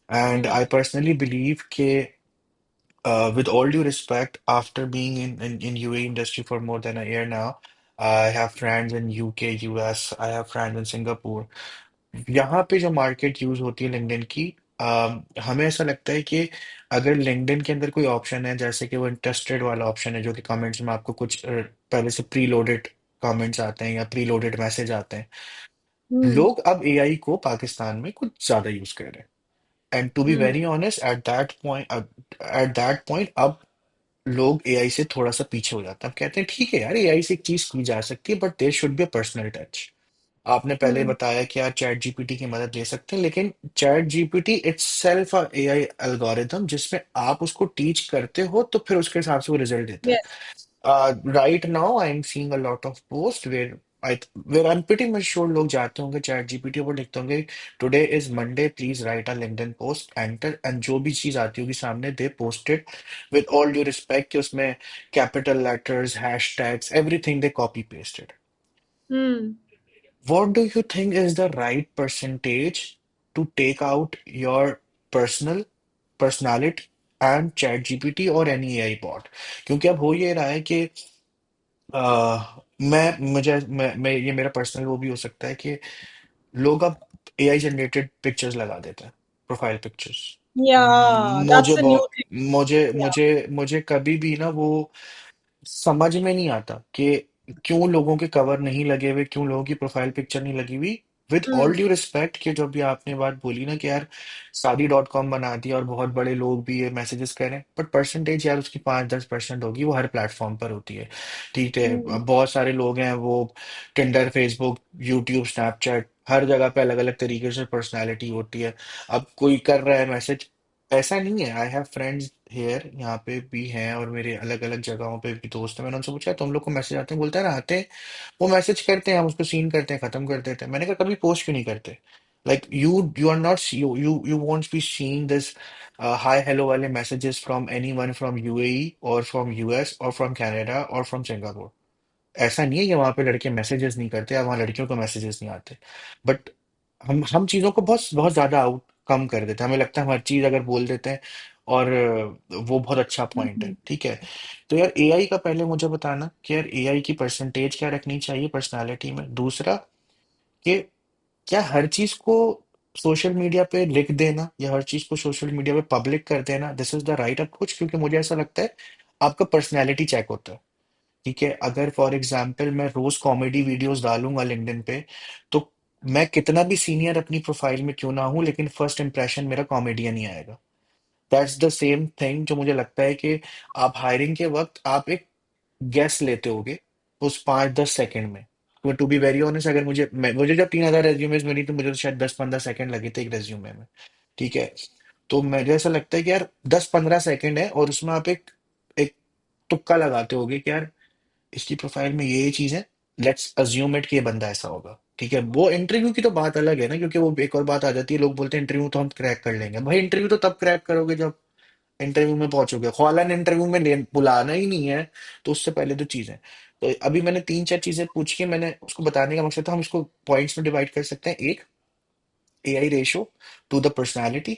And hmm, I personally believe कि with all due respect, after being in UAE industry for more than a year now, I have friends in UK, US, I have friends in Singapore. यहाँ पे जो market use होती है LinkedIn की, हमें ऐसा लगता है कि अगर लिंक्डइन के अंदर कोई ऑप्शन है, जैसे कि वो इंटरेस्टेड वाला ऑप्शन है, जो कि कमेंट्स में आपको कुछ पहले से प्री लोडेड कमेंट्स आते हैं या प्री लोडेड मैसेज आते हैं, हुँ, लोग अब एआई को पाकिस्तान में कुछ ज्यादा यूज कर रहे हैं। And to be hmm, very honest, at that point अब लोग एआई से थोड़ा सा पीछे हो जाते हैं। अब कहते हैं ठीक है यार, एआई से एक चीज की जा सकती है, but there should be a personal touch. आपने पहले हुँ, बताया कि आप चैट जीपीटी की मदद ले सकते हैं, लेकिन chat GPT itself a AI algorithm, जिसमें आप उसको टीच करते हो तो फिर उसके हिसाब से वो रिजल्ट देता है। Yes, Right now, I'm seeing a lot of posts where I'm pretty much sure लोग जाते होंगे चैट जीपीटी पर, लिखते होंगे today is Monday, please write a LinkedIn post, enter, and जो भी चीज आती होगी सामने they posted with all due respect कि उसमें capital letters, hashtags, everything they copy pasted. Hmm. What do you think is the right percentage to take out your personality and chat GPT or any AI bot? क्योंकि अब हो ये रहा है कि मैं ये मेरा पर्सनल वो भी हो सकता है कि लोग अब एआई जनरेटेड पिक्चर्स लगा देते हैं, प्रोफाइल पिक्चर्स। Yeah, that's मुझे the new बहुत thing. मुझे Yeah. मुझे मुझे कभी भी ना वो समझ में नहीं आता कि क्यों लोगों के कवर नहीं लगे हुए, क्यों लोगों की प्रोफाइल पिक्चर नहीं लगी हुई। With all hmm, due respect कि जब भी आपने बात बोली ना कि यार शादी.com बना दिया और बहुत बड़े लोग भी ये मैसेजेस कर रहे हैं, बट परसेंटेज यार उसकी 5-10% होगी, वो हर प्लेटफॉर्म पर होती है। ठीक है, हुँ, अब बहुत सारे लोग हैं वो टिंडर, फेसबुक, यूट्यूब, स्नैपचैट, हर जगह पे अलग अलग तरीके से पर्सनैलिटी होती है। अब कोई कर रहा है मैसेज, ऐसा नहीं है। आई हैव फ्रेंड्स हेयर, यहाँ पे भी हैं, और मेरे अलग अलग जगहों पे भी दोस्त हैं। मैंने उनसे पूछा तुम लोग को मैसेज आते हैं, बोलते हैं ना आते हैं। वो मैसेज करते हैं, हम उसको सीन करते हैं, खत्म कर देते हैं। मैंने कहा कभी पोस्ट क्यों नहीं करते? Like you are not, you won't be seeing this hi hello वाले messages from anyone from UAE और फ्रॉम यूएस और फ्रॉम कनाडा और फ्रॉम सिंगापुर। ऐसा नहीं है कि वहां पे लड़के मैसेजेस नहीं करते या वहां लड़कियों को मैसेजेस नहीं आते, बट हम चीजों को बहुत बहुत ज्यादा आउट कम कर देते हैं। हमें लगता है हम हर चीज अगर बोल देते हैं, और वो बहुत अच्छा पॉइंट है। हुँ, ठीक है, तो यार एआई का पहले मुझे बताना कि यार एआई की परसेंटेज क्या रखनी चाहिए पर्सनालिटी में। दूसरा कि क्या हर चीज को सोशल मीडिया पे लिख देना या हर चीज को सोशल मीडिया पे पब्लिक कर देना this is the right approach? क्योंकि मुझे ऐसा लगता है आपका पर्सनैलिटी चेक होता है। ठीक है, अगर फॉर एग्जाम्पल मैं रोज कॉमेडी वीडियोस डालूंगा लिंक्डइन पे, तो मैं कितना भी सीनियर अपनी प्रोफाइल में क्यों ना हूं, लेकिन फर्स्ट इंप्रेशन मेरा कॉमेडियन ही आएगा। दैट्स द सेम थिंग जो मुझे लगता है कि आप हायरिंग के वक्त आप एक गेस लेते होगे उस 5-10 सेकंड में। तो टू बी वेरी ऑनेस्ट, अगर मुझे जब 3,000 रेज्यूमेज मिली तो मुझे तो शायद 10-15 सेकंड लगे थे एक रेज्यूमे में। ठीक है, तो मुझे ऐसा लगता है कि यार 10-15 सेकंड है और उसमें आप एक एक तुक्का लगाते होगे कि यार इसकी प्रोफाइल में ये चीज है, लेट्स अज्यूम इट कि ये बंदा ऐसा होगा। ठीक है, वो इंटरव्यू की तो बात अलग है ना, क्योंकि वो एक और बात आ जाती है, लोग बोलते हैं इंटरव्यू तो हम क्रैक कर लेंगे। भाई इंटरव्यू तो तब क्रैक करोगे जब इंटरव्यू में पहुंचोगे। ख्वाला ने इंटरव्यू में बुलाना ही नहीं है, तो उससे पहले तो चीजें। तो अभी मैंने 3-4 चीजें पूछ के मैंने उसको बताने का मकसद था, हम इसको पॉइंट्स में डिवाइड कर सकते हैं। एक, AI ratio two the personality.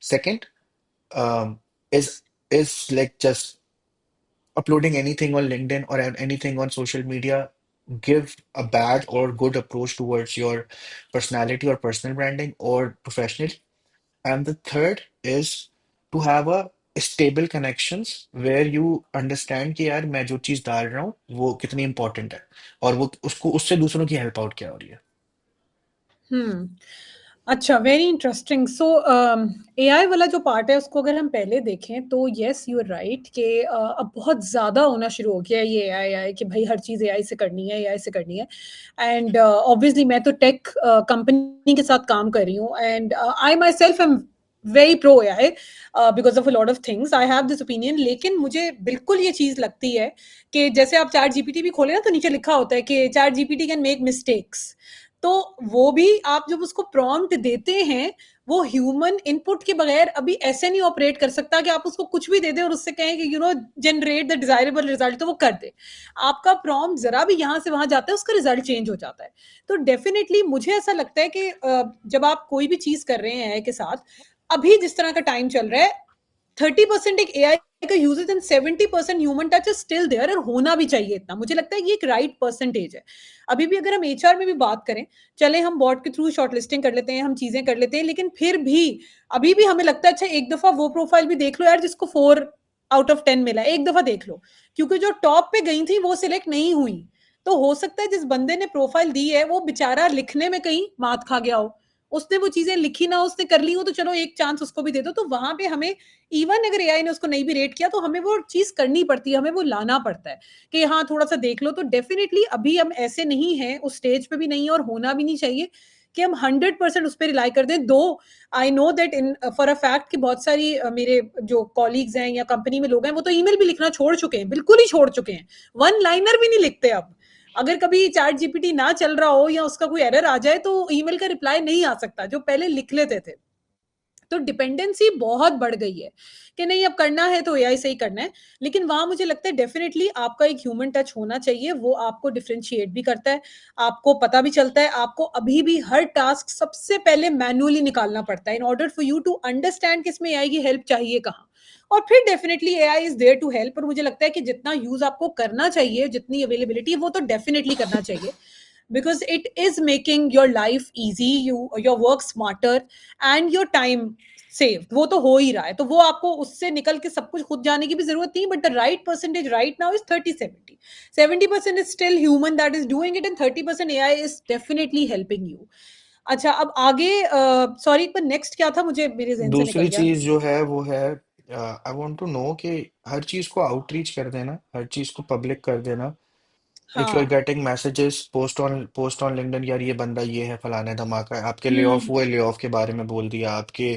Second is is like just uploading anything on LinkedIn or anything on social media give a bad or good approach towards your personality or personal branding or professional? And the third is to have a stable connections where you understand कि यार मैं जो चीज डाल रहा हूँ वो कितनी इंपॉर्टेंट है, और वो उसको उससे दूसरों की हेल्प आउट क्या हो रही है। हुँ। अच्छा, वेरी इंटरेस्टिंग। सो एआई वाला जो पार्ट है उसको अगर हम पहले देखें तो येस यू आर राइट कि अब बहुत ज़्यादा होना शुरू हो गया है ये एआई एआई कि भई हर चीज़ एआई से करनी है, एआई से करनी है। एंड ऑब्वियसली मैं तो टेक कंपनी के साथ काम कर रही हूँ and I my self am very pro AI because of a lot of things. I have this opinion, लेकिन मुझे बिल्कुल ये चीज़ लगती है कि जैसे आप चैट जीपीटी भी खोले ना तो नीचे लिखा होता है कि chat GPT can make mistakes. तो वो भी आप जब उसको प्रॉम्प्ट देते हैं, वो ह्यूमन इनपुट के बगैर अभी ऐसे नहीं ऑपरेट कर सकता कि आप उसको कुछ भी दे दें और उससे कहें कि जनरेट द डिजायरेबल रिजल्ट, तो वो कर दे। आपका प्रॉम्प्ट जरा भी यहाँ से वहां जाता है, उसका रिजल्ट चेंज हो जाता है। तो डेफिनेटली मुझे ऐसा लगता है कि जब आप कोई भी चीज कर रहे हैं एआई के साथ, अभी जिस तरह का टाइम चल रहा है, 30% एक एआई का usage and 70% human touch is still there, और होना भी चाहिए इतना। मुझे लगता है ये एक राइट परसेंटेज है। अभी भी अगर हम एचआर में भी बात करें, चले हम बॉट के थ्रू शॉर्टलिस्टिंग कर लेते हैं, हम चीजें कर लेते हैं, लेकिन फिर भी अभी भी हमें लगता है अच्छा एक दफा वो प्रोफाइल भी देख लो यार जिसको 4 आउट ऑफ 10 मिला है, एक दफा देख लो, क्योंकि जो टॉप पे गई थी वो सिलेक्ट नहीं हुई। तो हो सकता है जिस बंदे ने प्रोफाइल दी है वो बेचारा लिखने में कहीं मात खा गया हो, उसने वो चीजें लिखी ना, उसने कर ली हो, तो चलो एक चांस उसको भी दे दो। तो वहां पे हमें, इवन अगर एआई ने उसको नहीं भी रेट किया, तो हमें वो चीज करनी पड़ती है, हमें वो लाना पड़ता है कि हाँ थोड़ा सा देख लो। तो डेफिनेटली अभी हम ऐसे नहीं है, उस स्टेज पे भी नहीं है, और होना भी नहीं चाहिए कि हम 100% उस पर रिलाई कर दें। दो I know that in for a fact कि बहुत सारी मेरे जो कॉलीग्स हैं या कंपनी में लोग हैं, वो तो ईमेल भी लिखना छोड़ चुके हैं, बिल्कुल ही छोड़ चुके हैं, वन लाइनर भी नहीं लिखते अब। अगर कभी चैट जीपीटी ना चल रहा हो या उसका कोई एरर आ जाए, तो ईमेल का रिप्लाई नहीं आ सकता, जो पहले लिख लेते थे। तो डिपेंडेंसी बहुत बढ़ गई है कि नहीं अब करना है तो एआई से ही करना है। लेकिन वहां मुझे लगता है डेफिनेटली आपका एक ह्यूमन टच होना चाहिए, वो आपको डिफरेंशिएट भी करता है, आपको पता भी चलता है। आपको अभी भी हर टास्क सबसे पहले मैनुअली निकालना पड़ता है in order for you to understand कि इसमें एआई की हेल्प चाहिए कहाँ। और फिर definitely AI is there to help, और मुझे लगता है कि जितना यूज आपको करना चाहिए, जितनी अवेलेबिलिटी है, वो तो डेफिनेटली करना चाहिए, because it is making your life easy, your work smarter and your time save. वो तो हो ही रहा है, तो वो आपको उससे निकल के सब कुछ खुद जाने की भी जरूरत नहीं। But the right percentage right now is 30-70 70% is still human that is doing it, and 30% AI is definitely helping you. अच्छा, अब आगे सॉरी पर नेक्स्ट क्या था, मुझे मेरे जहन से निकल दूसरी गया। चीज जो है वो है, आई वांट टू नो कि हर चीज को आउटरीच कर देना, हर चीज को पब्लिक कर देना। इफ यू आर हाँ। Getting messages post on LinkedIn, यार ये बंदा ये है, फलाना है, धमाका है, आपके ले ऑफ हम्म। हुए, ले ऑफ के बारे में बोल दिया आपके।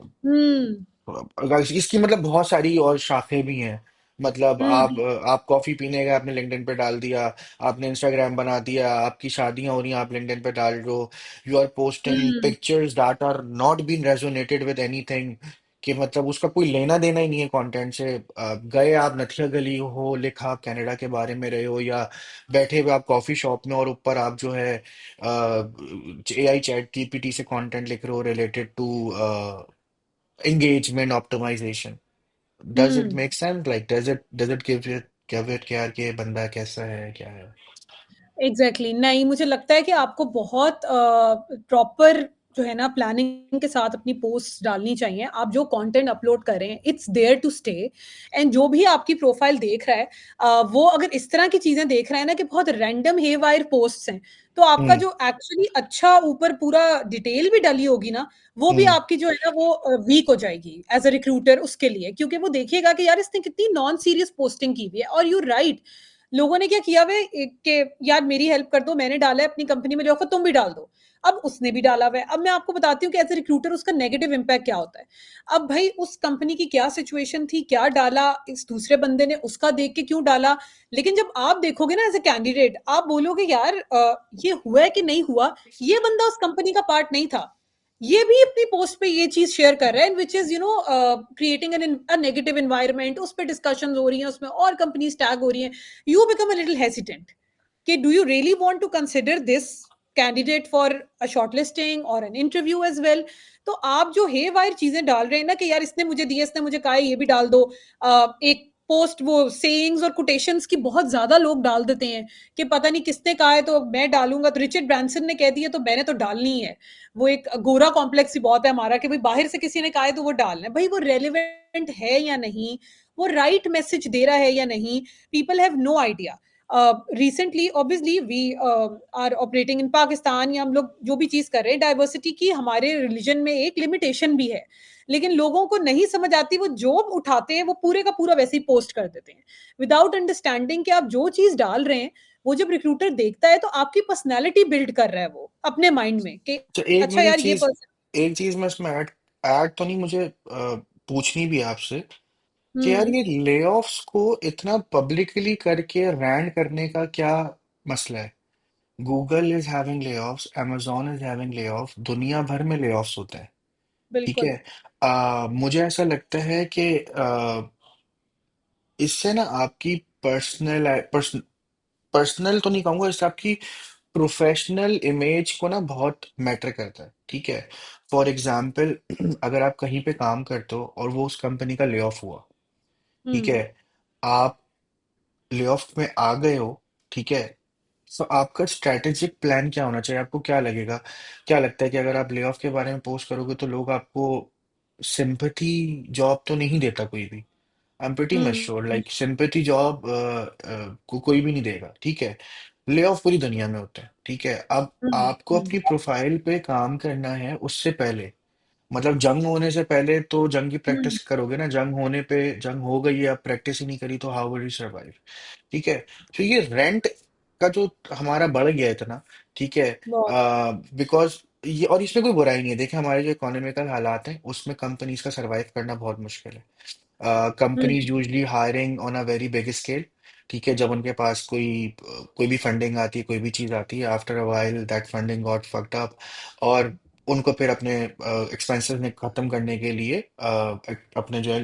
हम्म। अगर इसकी मतलब बहुत सारी और शाखें भी हैं। मतलब हम्म। आप कॉफी पीने गए, आपने लिंक्डइन पे डाल दिया, आपने इंस्टाग्राम बना दिया, आपकी शादियां हो रही हैं, आप लिंक्डइन पे डाल रहे हो, you are posting hmm. Pictures that are not been resonated with anything, कि मतलब उसका कोई लेना देना ही नहीं है कंटेंट से। गए आप नथिया गली हो, लिखा आप कनाडा के बारे में रहे हो, या बैठे हुए आप कॉफी शॉप में और ऊपर आप जो है एआई चैट जीपीटी से कंटेंट लिख रहे हो related to engagement optimization. Does it hmm. make sense? Like, does it give it care कि ये बंदा कैसा है, क्या है? Exactly exactly. नहीं, मुझे लगता है कि आपको बहुत प्रॉपर जो है ना प्लानिंग के साथ अपनी पोस्ट डालनी चाहिए। आप जो कंटेंट अपलोड कर रहे हैं, it's there to stay. And जो भी आपकी प्रोफाइल देख रहा है, वो अगर इस तरह की चीजें देख रहा है ना कि बहुत रैंडम हेवायर पोस्ट्स हैं, तो आपका हम्म। जो एक्चुअली अच्छा ऊपर पूरा डिटेल भी डली होगी ना, वो भी हम्म। आपकी जो है ना वो वीक हो जाएगी एज अ रिक्रूटर उसके लिए, क्योंकि वो देखिएगा कि यार इसने कितनी नॉन सीरियस पोस्टिंग की हुई है। और यू राइट, लोगों ने क्या किया हुआ है कि यार मेरी हेल्प कर दो, मैंने डाला है अपनी कंपनी में, देखो तुम भी डाल दो। अब उसने भी डाला हुआ है। अब मैं आपको बताती हूँ कि एज ए रिक्रूटर उसका नेगेटिव इम्पैक्ट क्या होता है। अब भाई उस कंपनी की क्या सिचुएशन थी, क्या डाला इस दूसरे बंदे ने, उसका देख के क्यों डाला। लेकिन जब आप देखोगे ना एज ए कैंडिडेट, आप बोलोगे यार ये हुआ है कि नहीं हुआ, ये बंदा उस कंपनी का पार्ट नहीं था, ये भी अपनी पोस्ट पे ये चीज शेयर कर रहा है, which is creating an negative environment. उस पर डिस्कशन हो रही है, उसमें और कंपनीज टैग हो रही हैं। You become a little hesitant कि do you really want to consider this candidate for a shortlisting or an interview as well। तो आप जो हे वायर चीजें डाल रहे हैं ना कि यार इसने मुझे दिया, इसने मुझे कहा है, ये भी डाल दो, एक पोस्ट वो सेइंग्स और कोटेशंस की बहुत ज्यादा लोग डाल देते हैं कि पता नहीं किसने कहा है तो मैं डालूंगा, तो रिचर्ड ब्रांसन ने कह दिया तो मैंने तो डालनी ही है। वो एक गोरा कॉम्प्लेक्स ही बहुत है हमारा कि भाई बाहर से किसी ने कहा है तो वो डालना है। भाई वो रेलिवेंट है या नहीं, वो राइट मैसेज दे रहा है या नहीं, people have no idea. Recently obviously we are operating in Pakistan, या हम लोग जो भी चीज कर रहे हैं डाइवर्सिटी की हमारे रिलीजन में एक लिमिटेशन भी है, लेकिन लोगों को नहीं समझ आती, वो जो उठाते हैं वो पूरे का पूरा वैसे ही पोस्ट कर देते हैं विदाउट अंडरस्टैंडिंग कि आप जो चीज डाल रहे हैं वो जब रिक्रूटर देखता है तो आपकी पर्सनैलिटी बिल्ड कर रहा है वो अपने माइंड में कि तो एक अच्छा मेरी यार ये चीज पर्सन। एक चीज मैं इसमें ऐड ऐड तो नहीं, मुझे पूछनी भी है आपसे कि यार हम्म। ये लेऑफ्स को इतना पब्लिकली करके रैंड करने का क्या मसला है? Google is having layoffs, amazon is having layoff, दुनिया भर में लेऑफ्स होते हैं। ठीक बिल्कुल। है। मुझे ऐसा लगता है कि इससे ना आपकी पर्सनल तो नहीं कहूंगा, इससे आपकी प्रोफेशनल इमेज को ना बहुत मैटर करता है। ठीक है। फॉर एग्जाम्पल अगर आप कहीं पे काम करते हो और वो उस कंपनी का ले ऑफ हुआ, ठीक हम्म। है, आप ले ऑफ में आ गए हो, ठीक है, तो आपका स्ट्रैटेजिक प्लान क्या होना चाहिए? आपको क्या लगेगा, क्या लगता है कि अगर आप ले ऑफ के बारे में पोस्ट करोगे तो लोग आपको सिंपैथी जॉब तो नहीं देता कोई भी। आई am pretty much sure hmm. Like sympathy job को कोई भी नहीं देगा। ठीक है। ले ऑफ पूरी दुनिया में होते हैं। ठीक है। अब आपको हम्म। अपनी प्रोफाइल पे काम करना है उससे पहले, मतलब जंग होने से पहले तो जंग की हम्म। प्रैक्टिस करोगे ना, जंग होने पे, जंग हो गई है अब प्रैक्टिस ही नहीं करी तो हाउ विल यू सर्वाइव? ठीक है। तो ये रेंट का जो हमारा बढ़ गया है इतना, ठीक है, बहुत। बिकॉज ये, और इसमें कोई बुराई नहीं है, देखिए हमारे जो इकोनॉमिकल हालात हैं उसमें कंपनीज का सरवाइव करना बहुत मुश्किल है। Companies hmm. Usually hiring on a very big scale. ठीक है। जब उनके पास कोई भी फंडिंग आती है, कोई भी चीज आती है, after a while that funding got fucked up, और उनको फिर अपने एक्सपेंसेस में खत्म करने के लिए अपने जो है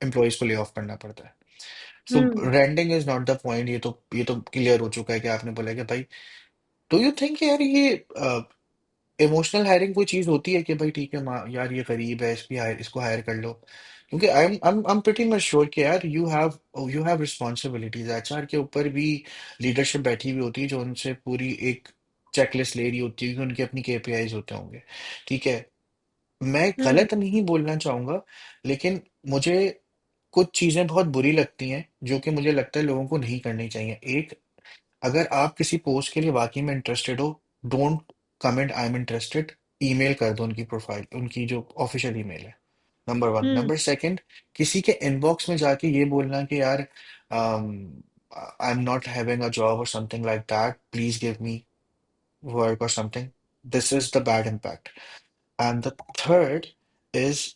एम्प्लॉयज को ले ऑफ करना पड़ता है। So hmm. Rending is not the point. ये तो क्लियर हो चुका है कि आपने बोला कि भाई, डू यू थिंक यार ये इमोशनल हायरिंग कोई चीज होती है कि भाई ठीक है यार ये गरीब है, इसको हायर कर लो? क्योंकि I am pretty much sure कि यार यू हैव रिस्पॉन्सिबिलिटीज, एचआर के ऊपर भी लीडरशिप बैठी हुई होती है जो उनसे पूरी एक चेकलिस्ट ले रही होती है कि उनके अपनी केपीआईज होते होंगे। ठीक है। मैं हम्म। गलत नहीं बोलना चाहूंगा, लेकिन मुझे कुछ चीजें बहुत बुरी लगती हैं जो कि मुझे लगता है लोगों को नहीं करनी चाहिए। एक, अगर आप किसी पोस्ट के लिए वाकई में इंटरेस्टेड हो, don't comment I am interested, email कर दो उनकी प्रोफाइल, उनकी जो ऑफिशियल ईमेल है। Number one. Hmm. Number second, किसी के इनबॉक्स में जाके ये बोलना कि यार I am not having a job और something like that, please give me work और something, this is the bad impact. And the third is,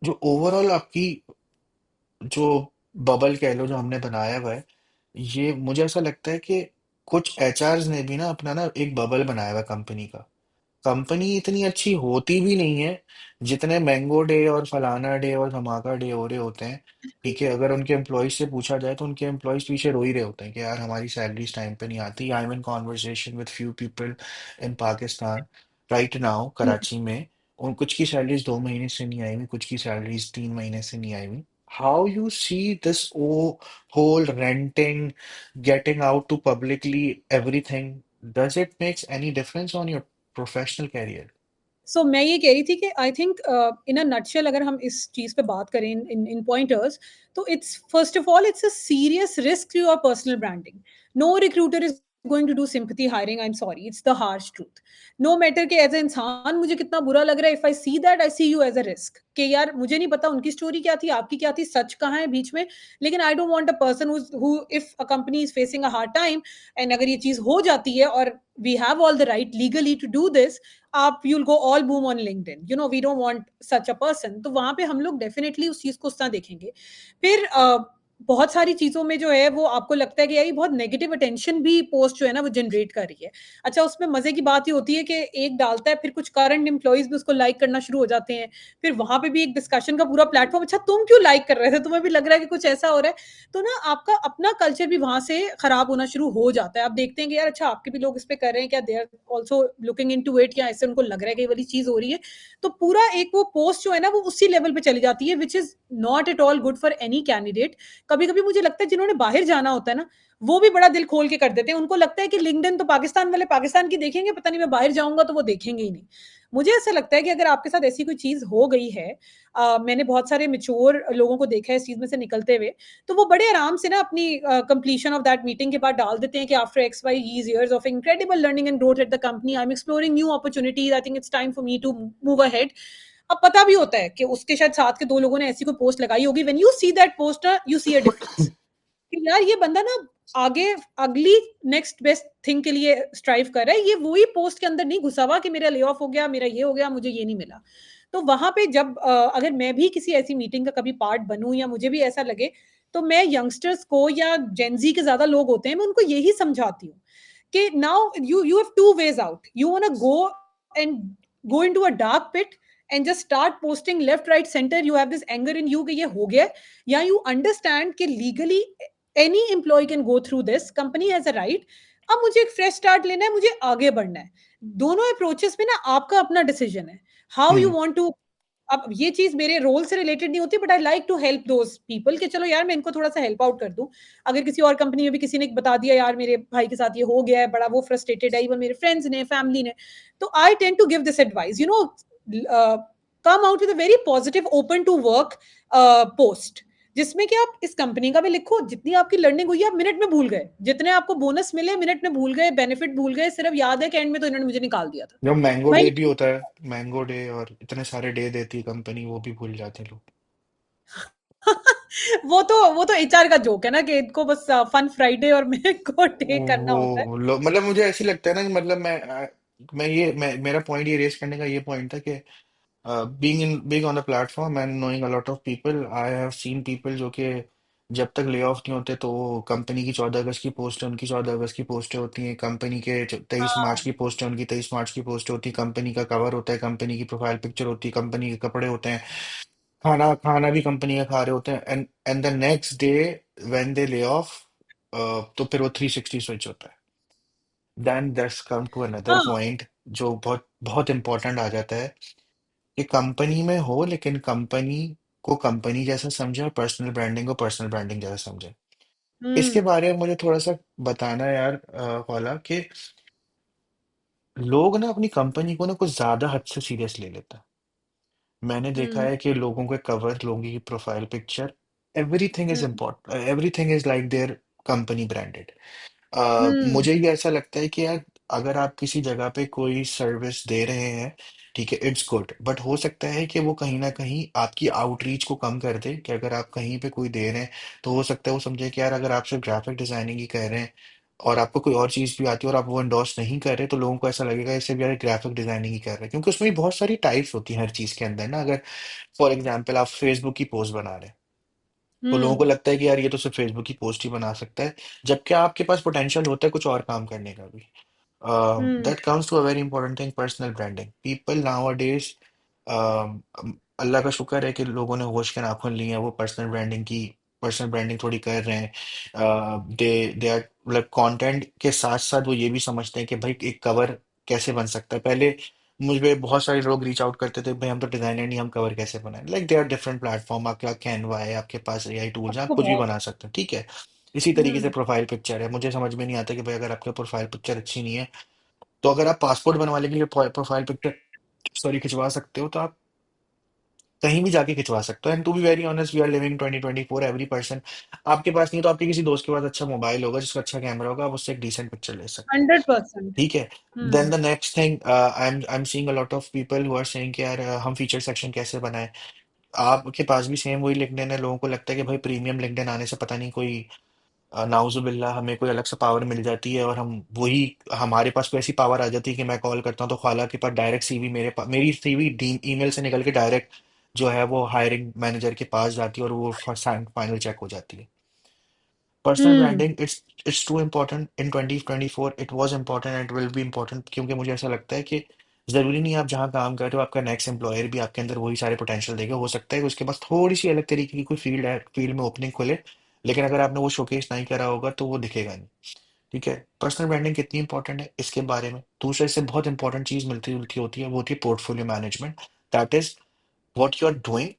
जो ओवरऑल आपकी जो बबल कह लो जो हमने बनाया हुआ है, ये मुझे ऐसा लगता है कि कुछ एचआर्स ने भी ना अपना ना एक बबल बनाया हुआ है कंपनी का। कंपनी इतनी अच्छी होती भी नहीं है जितने मैंगो डे और फलाना डे और धमाका डे हो रहे होते हैं। ठीक है। अगर उनके एम्प्लॉयज से पूछा जाए तो उनके एम्प्लॉयज पीछे रो ही रहे होते हैं कि यार हमारी सैलरीज टाइम पे नहीं आती। I am in conversation with few people in Pakistan right now, hmm. Karachi में। उन कुछ की सैलरीज 2 महीने से नहीं आई हुई, कुछ की सैलरीज 3 महीने से नहीं आई हुई। How you see this oh whole ranting, getting out to publicly everything, does it makes any difference on your professional career? सो मैं ये कह रही थी कि आई थिंक इन अ नटशेल अगर हम इस चीज पे बात करें इन इन पॉइंटर्स, तो it's first of all it's a serious risk to your personal branding. No recruiter is going to do sympathy hiring, I am sorry, it's the harsh truth. No matter कि एज ए इंसान मुझे कितना बुरा लग रहा है, if I see that I see you as a risk कि यार मुझे नहीं पता उनकी स्टोरी क्या थी, आपकी क्या थी, सच कहाँ है बीच में, लेकिन I don't want a person who if a company is facing a hard time and अगर ये चीज हो जाती है और we have all the right legally to do this, आप you'll go all boom on LinkedIn, you know we don't want such a person, तो वहां पे हम लोग डेफिनेटली उस चीज को उस तरह देखेंगे। फिर बहुत सारी चीज़ों में जो है वो आपको लगता है कि यार ये बहुत नेगेटिव अटेंशन भी पोस्ट जो है ना वो जनरेट कर रही है। अच्छा, उसमें मज़े की बात ये होती है कि एक डालता है, फिर कुछ करंट एम्प्लॉइज़ भी उसको लाइक करना शुरू हो जाते हैं। फिर वहाँ पे भी एक डिस्कशन का पूरा प्लेटफ़ॉर्म, अच्छा तुम क्यों लाइक कर रहे थे? तुम्हें भी लग रहा है कि कुछ ऐसा हो रहा है। तो ना आपका अपना कल्चर भी वहाँ से खराब होना शुरू हो जाता है। आप देखते हैं कि यार अच्छा आपके भी लोग इस पे कर रहे हैं क्या? They are also looking into it, या ऐसे उनको लग रहा है कि ये वाली चीज़ हो रही है। तो पूरा एक वो पोस्ट जो है ना वो उसी लेवल पे चली जाती है, which is not at all good for any candidate. कभी-कभी मुझे लगता है जिन्होंने बाहर जाना होता है ना, वो भी बड़ा दिल खोल के कर देते हैं। उनको लगता है कि लिंक्डइन तो पाकिस्तान वाले पाकिस्तान की देखेंगे, पता नहीं मैं बाहर जाऊँगा तो वो देखेंगे ही नहीं। मुझे ऐसा लगता है कि अगर आपके साथ ऐसी कोई चीज़ हो गई है, मैंने बहुत सारे मैच्योर लोगों को देखा है इस चीज़ में से निकलते हुए, तो वो बड़े आराम से ना अपनी कंप्लीशन ऑफ दैट मीटिंग के बाद डाल देते हैं कि after X Y years of incredible learning and growth at the company, I am exploring new opportunities, I think it's time for me to move ahead. अब पता भी होता है कि उसके शायद साथ के 2 लोगों ने ऐसी कोई पोस्ट लगाई होगी, when you see that post you see a difference कि यार ये बंदा ना आगे अगली नेक्स्ट बेस्ट थिंग के लिए स्ट्राइव कर रहा है, ये वही पोस्ट के अंदर नहीं घुसा हुआ कि मेरा ले ऑफ हो गया, मेरा ये हो गया, मुझे ये नहीं मिला। तो वहां पे जब अगर मैं भी किसी ऐसी मीटिंग का कभी पार्ट बनूं या मुझे भी ऐसा लगे, तो मैं यंगस्टर्स को या जेंजी के ज्यादा लोग होते हैं, मैं उनको यही समझाती हूँ कि now you have to weigh out, you want to go and go into a dark pit and just start posting left right centre, you have this anger in you कि ये हो गया, या यू अंडरस्टैंड कि legally any employ can go through this, company has a right, अब मुझे एक fresh start लेना है, मुझे आगे बढ़ना है। दोनों अप्रोचेस में ना आपका अपना डिसीजन है, how you hmm. Want to. अब ये चीज मेरे रोल से रिलेटेड नहीं होती, but I like to help those people कि चलो यार मैं इनको थोड़ा सा हेल्प आउट कर दूं। अगर किसी और कंपनी में भी किसी ने बता दिया यार मेरे भाई के साथ ये हो गया है, बड़ा वो फ्रस्ट्रेटेड है, इवन मेरे फ्रेंड्स ने, फैमिली ने, तो I tend to give this advice, you know, come out with a very positive open to work post, जिसमें कि आप इस कंपनी का भी लिखो, जितनी आपकी लर्निंग हुई है आप मिनट में भूल गए, जितने आपको बोनस मिले मिनट में भूल गए, बेनिफिट भूल गए, सिर्फ याद है कि एंड में तो इन्होंने मुझे निकाल दिया था जब मैंगो भाई। डे भी होता है, मैंगो डे और इतने सारे डे देती है कंपनी, वो भी भूल जाते हैं लोग। वो तो एचआर का जोक है ना कि इनको बस फन फ्राइडे और मेरे को टेक करना होता है। वो लोग मतलब मुझे ऐसी लगता है ना कि मतलब मैं मेरा पॉइंट ये रेस करने का ये पॉइंट था कि being on the platform and knowing a lot of people, I have seen people जो कि जब तक ले ऑफ नहीं होते तो कंपनी की 14 अगस्त की पोस्ट है, उनकी 14 अगस्त की पोस्टें होती हैं, कंपनी के 23 मार्च हाँ। की पोस्ट है, उनकी 23 मार्च की पोस्ट होती है, कंपनी का कवर होता है, कंपनी की प्रोफाइल पिक्चर होती है, कंपनी के कपड़े होते हैं, खाना खाना भी कंपनी का खा रहे होते हैं, and the next day when they lay off, तो फिर वो 360 स्विच होता है। Then that's come to another हाँ। पॉइंट जो बहुत बहुत इंपॉर्टेंट आ जाता है कि कंपनी में हो लेकिन कंपनी को कंपनी जैसा समझे और पर्सनल ब्रांडिंग को पर्सनल ब्रांडिंग जैसा समझे। इसके हम्म। बारे में मुझे थोड़ा सा बताना है यार, कौला, कि लोग ना अपनी कंपनी को ना कुछ ज्यादा हद से सीरियस ले लेते हैं। मैंने देखा हम्म। है कि लोगों के कवर, लोगों की profile picture, everything is hmm. Important, everything is like their company branded. Hmm. मुझे ये ऐसा लगता है कि यार अगर आप किसी जगह पे कोई सर्विस दे रहे हैं, ठीक है, इट्स गुड, बट हो सकता है कि वो कहीं ना कहीं आपकी आउटरीच को कम कर दे, कि अगर आप कहीं पे कोई दे रहे हैं तो हो सकता है वो समझे कि यार अगर आप सिर्फ ग्राफिक डिजाइनिंग ही कर रहे हैं और आपको कोई और चीज भी आती है और आप वो एंडोर्स नहीं कर रहे, तो लोगों को ऐसा लगेगा इससे भी यार ग्राफिक डिजाइनिंग ही कर रहे हैं, क्योंकि उसमें भी बहुत सारी टाइप्स होती हैं हर चीज के अंदर ना। अगर फॉर एग्जाम्पल आप फेसबुक की पोस्ट बना रहे हैं, तो लोगों को हम्म। लगता है कि यार ये तो सिर्फ फेसबुक की पोस्ट ही बना सकता है, जबकि आपके पास पोटेंशियल होता है कुछ और काम करने का भी। हम्म। That comes to a very important thing, personal branding. People nowadays, अल्लाह का शुक्र है कि लोगों ने होश के नाखून लिए हैं, वो पर्सनल ब्रांडिंग थोड़ी कर रहे हैं। दे आर मतलब कंटेंट के साथ साथ वो ये भी समझते हैं कि भाई एक कवर कैसे बन सकता है। पहले मुझे बहुत सारे लोग रीच आउट करते थे, भाई हम तो डिजाइनर नहीं, हम कवर कैसे बनाएं। Like they are different platform, आपके पास कैनवा है, आपके पास एआई अब टूल्स हैं, आप तो कुछ भी है। बना सकते हैं, ठीक है। इसी तरीके से हम्म। प्रोफाइल पिक्चर है, मुझे समझ में नहीं आता कि भाई अगर आपका प्रोफाइल पिक्चर अच्छी नहीं है, तो अगर आप पासपोर्ट बनवाने के लिए प्रोफाइल पिक्चर सॉरी खिंचवा सकते हो, तो आप कहीं भी जाके खिंचवा सकते हो। And to be very honest, we are living 2024, every person, आपके पास नहीं तो आपके किसी दोस्त के पास अच्छा मोबाइल होगा जिसका अच्छा कैमरा होगा, आप उससे एक डिसेंट पिक्चर ले सकते हो, 100%। ठीक है। Then hmm. The next thing, I am seeing a lot of people who are saying कि यार हम फीचर सेक्शन कैसे बनाएं। आपके पास भी सेम वही लिंक्डइन है, लोगों को लगता है कि भाई प्रीमियम लिंक्डइन आने से पता नहीं कोई नाउजुबिल्ला हमें कोई अलग से पावर मिल जाती है, और हम वही हमारे पास कोई ऐसी पावर आ जाती है कि मैं कॉल करता हूँ तो ख्वाला के पास डायरेक्ट सीवी मेरे पास, मेरी सीवी ईमेल से निकल के डायरेक्ट जो है वो हायरिंग मैनेजर के पास जाती है और वो फाइनल चेक हो जाती है। Personal hmm, branding it's too important in 2024, it was important and will be important, क्योंकि मुझे ऐसा लगता है कि जरूरी नहीं है आप जहाँ काम कर रहे हो आपका नेक्स्ट एम्प्लॉयर भी आपके अंदर वही सारे पोटेंशियल देगा, हो सकता है कि उसके पास थोड़ी सी अलग तरीके की कोई फील्ड है, फील्ड में ओपनिंग खोले, लेकिन अगर आपने वो शोकेस नहीं करा होगा तो वो दिखेगा नहीं। ठीक है, पर्सनल ब्रांडिंग कितनी इंपॉर्टेंट है इसके बारे में दूसरे से बहुत इंपॉर्टेंट चीज मिलती जुलती होती है, वो होती है portfolio management. That is what you are doing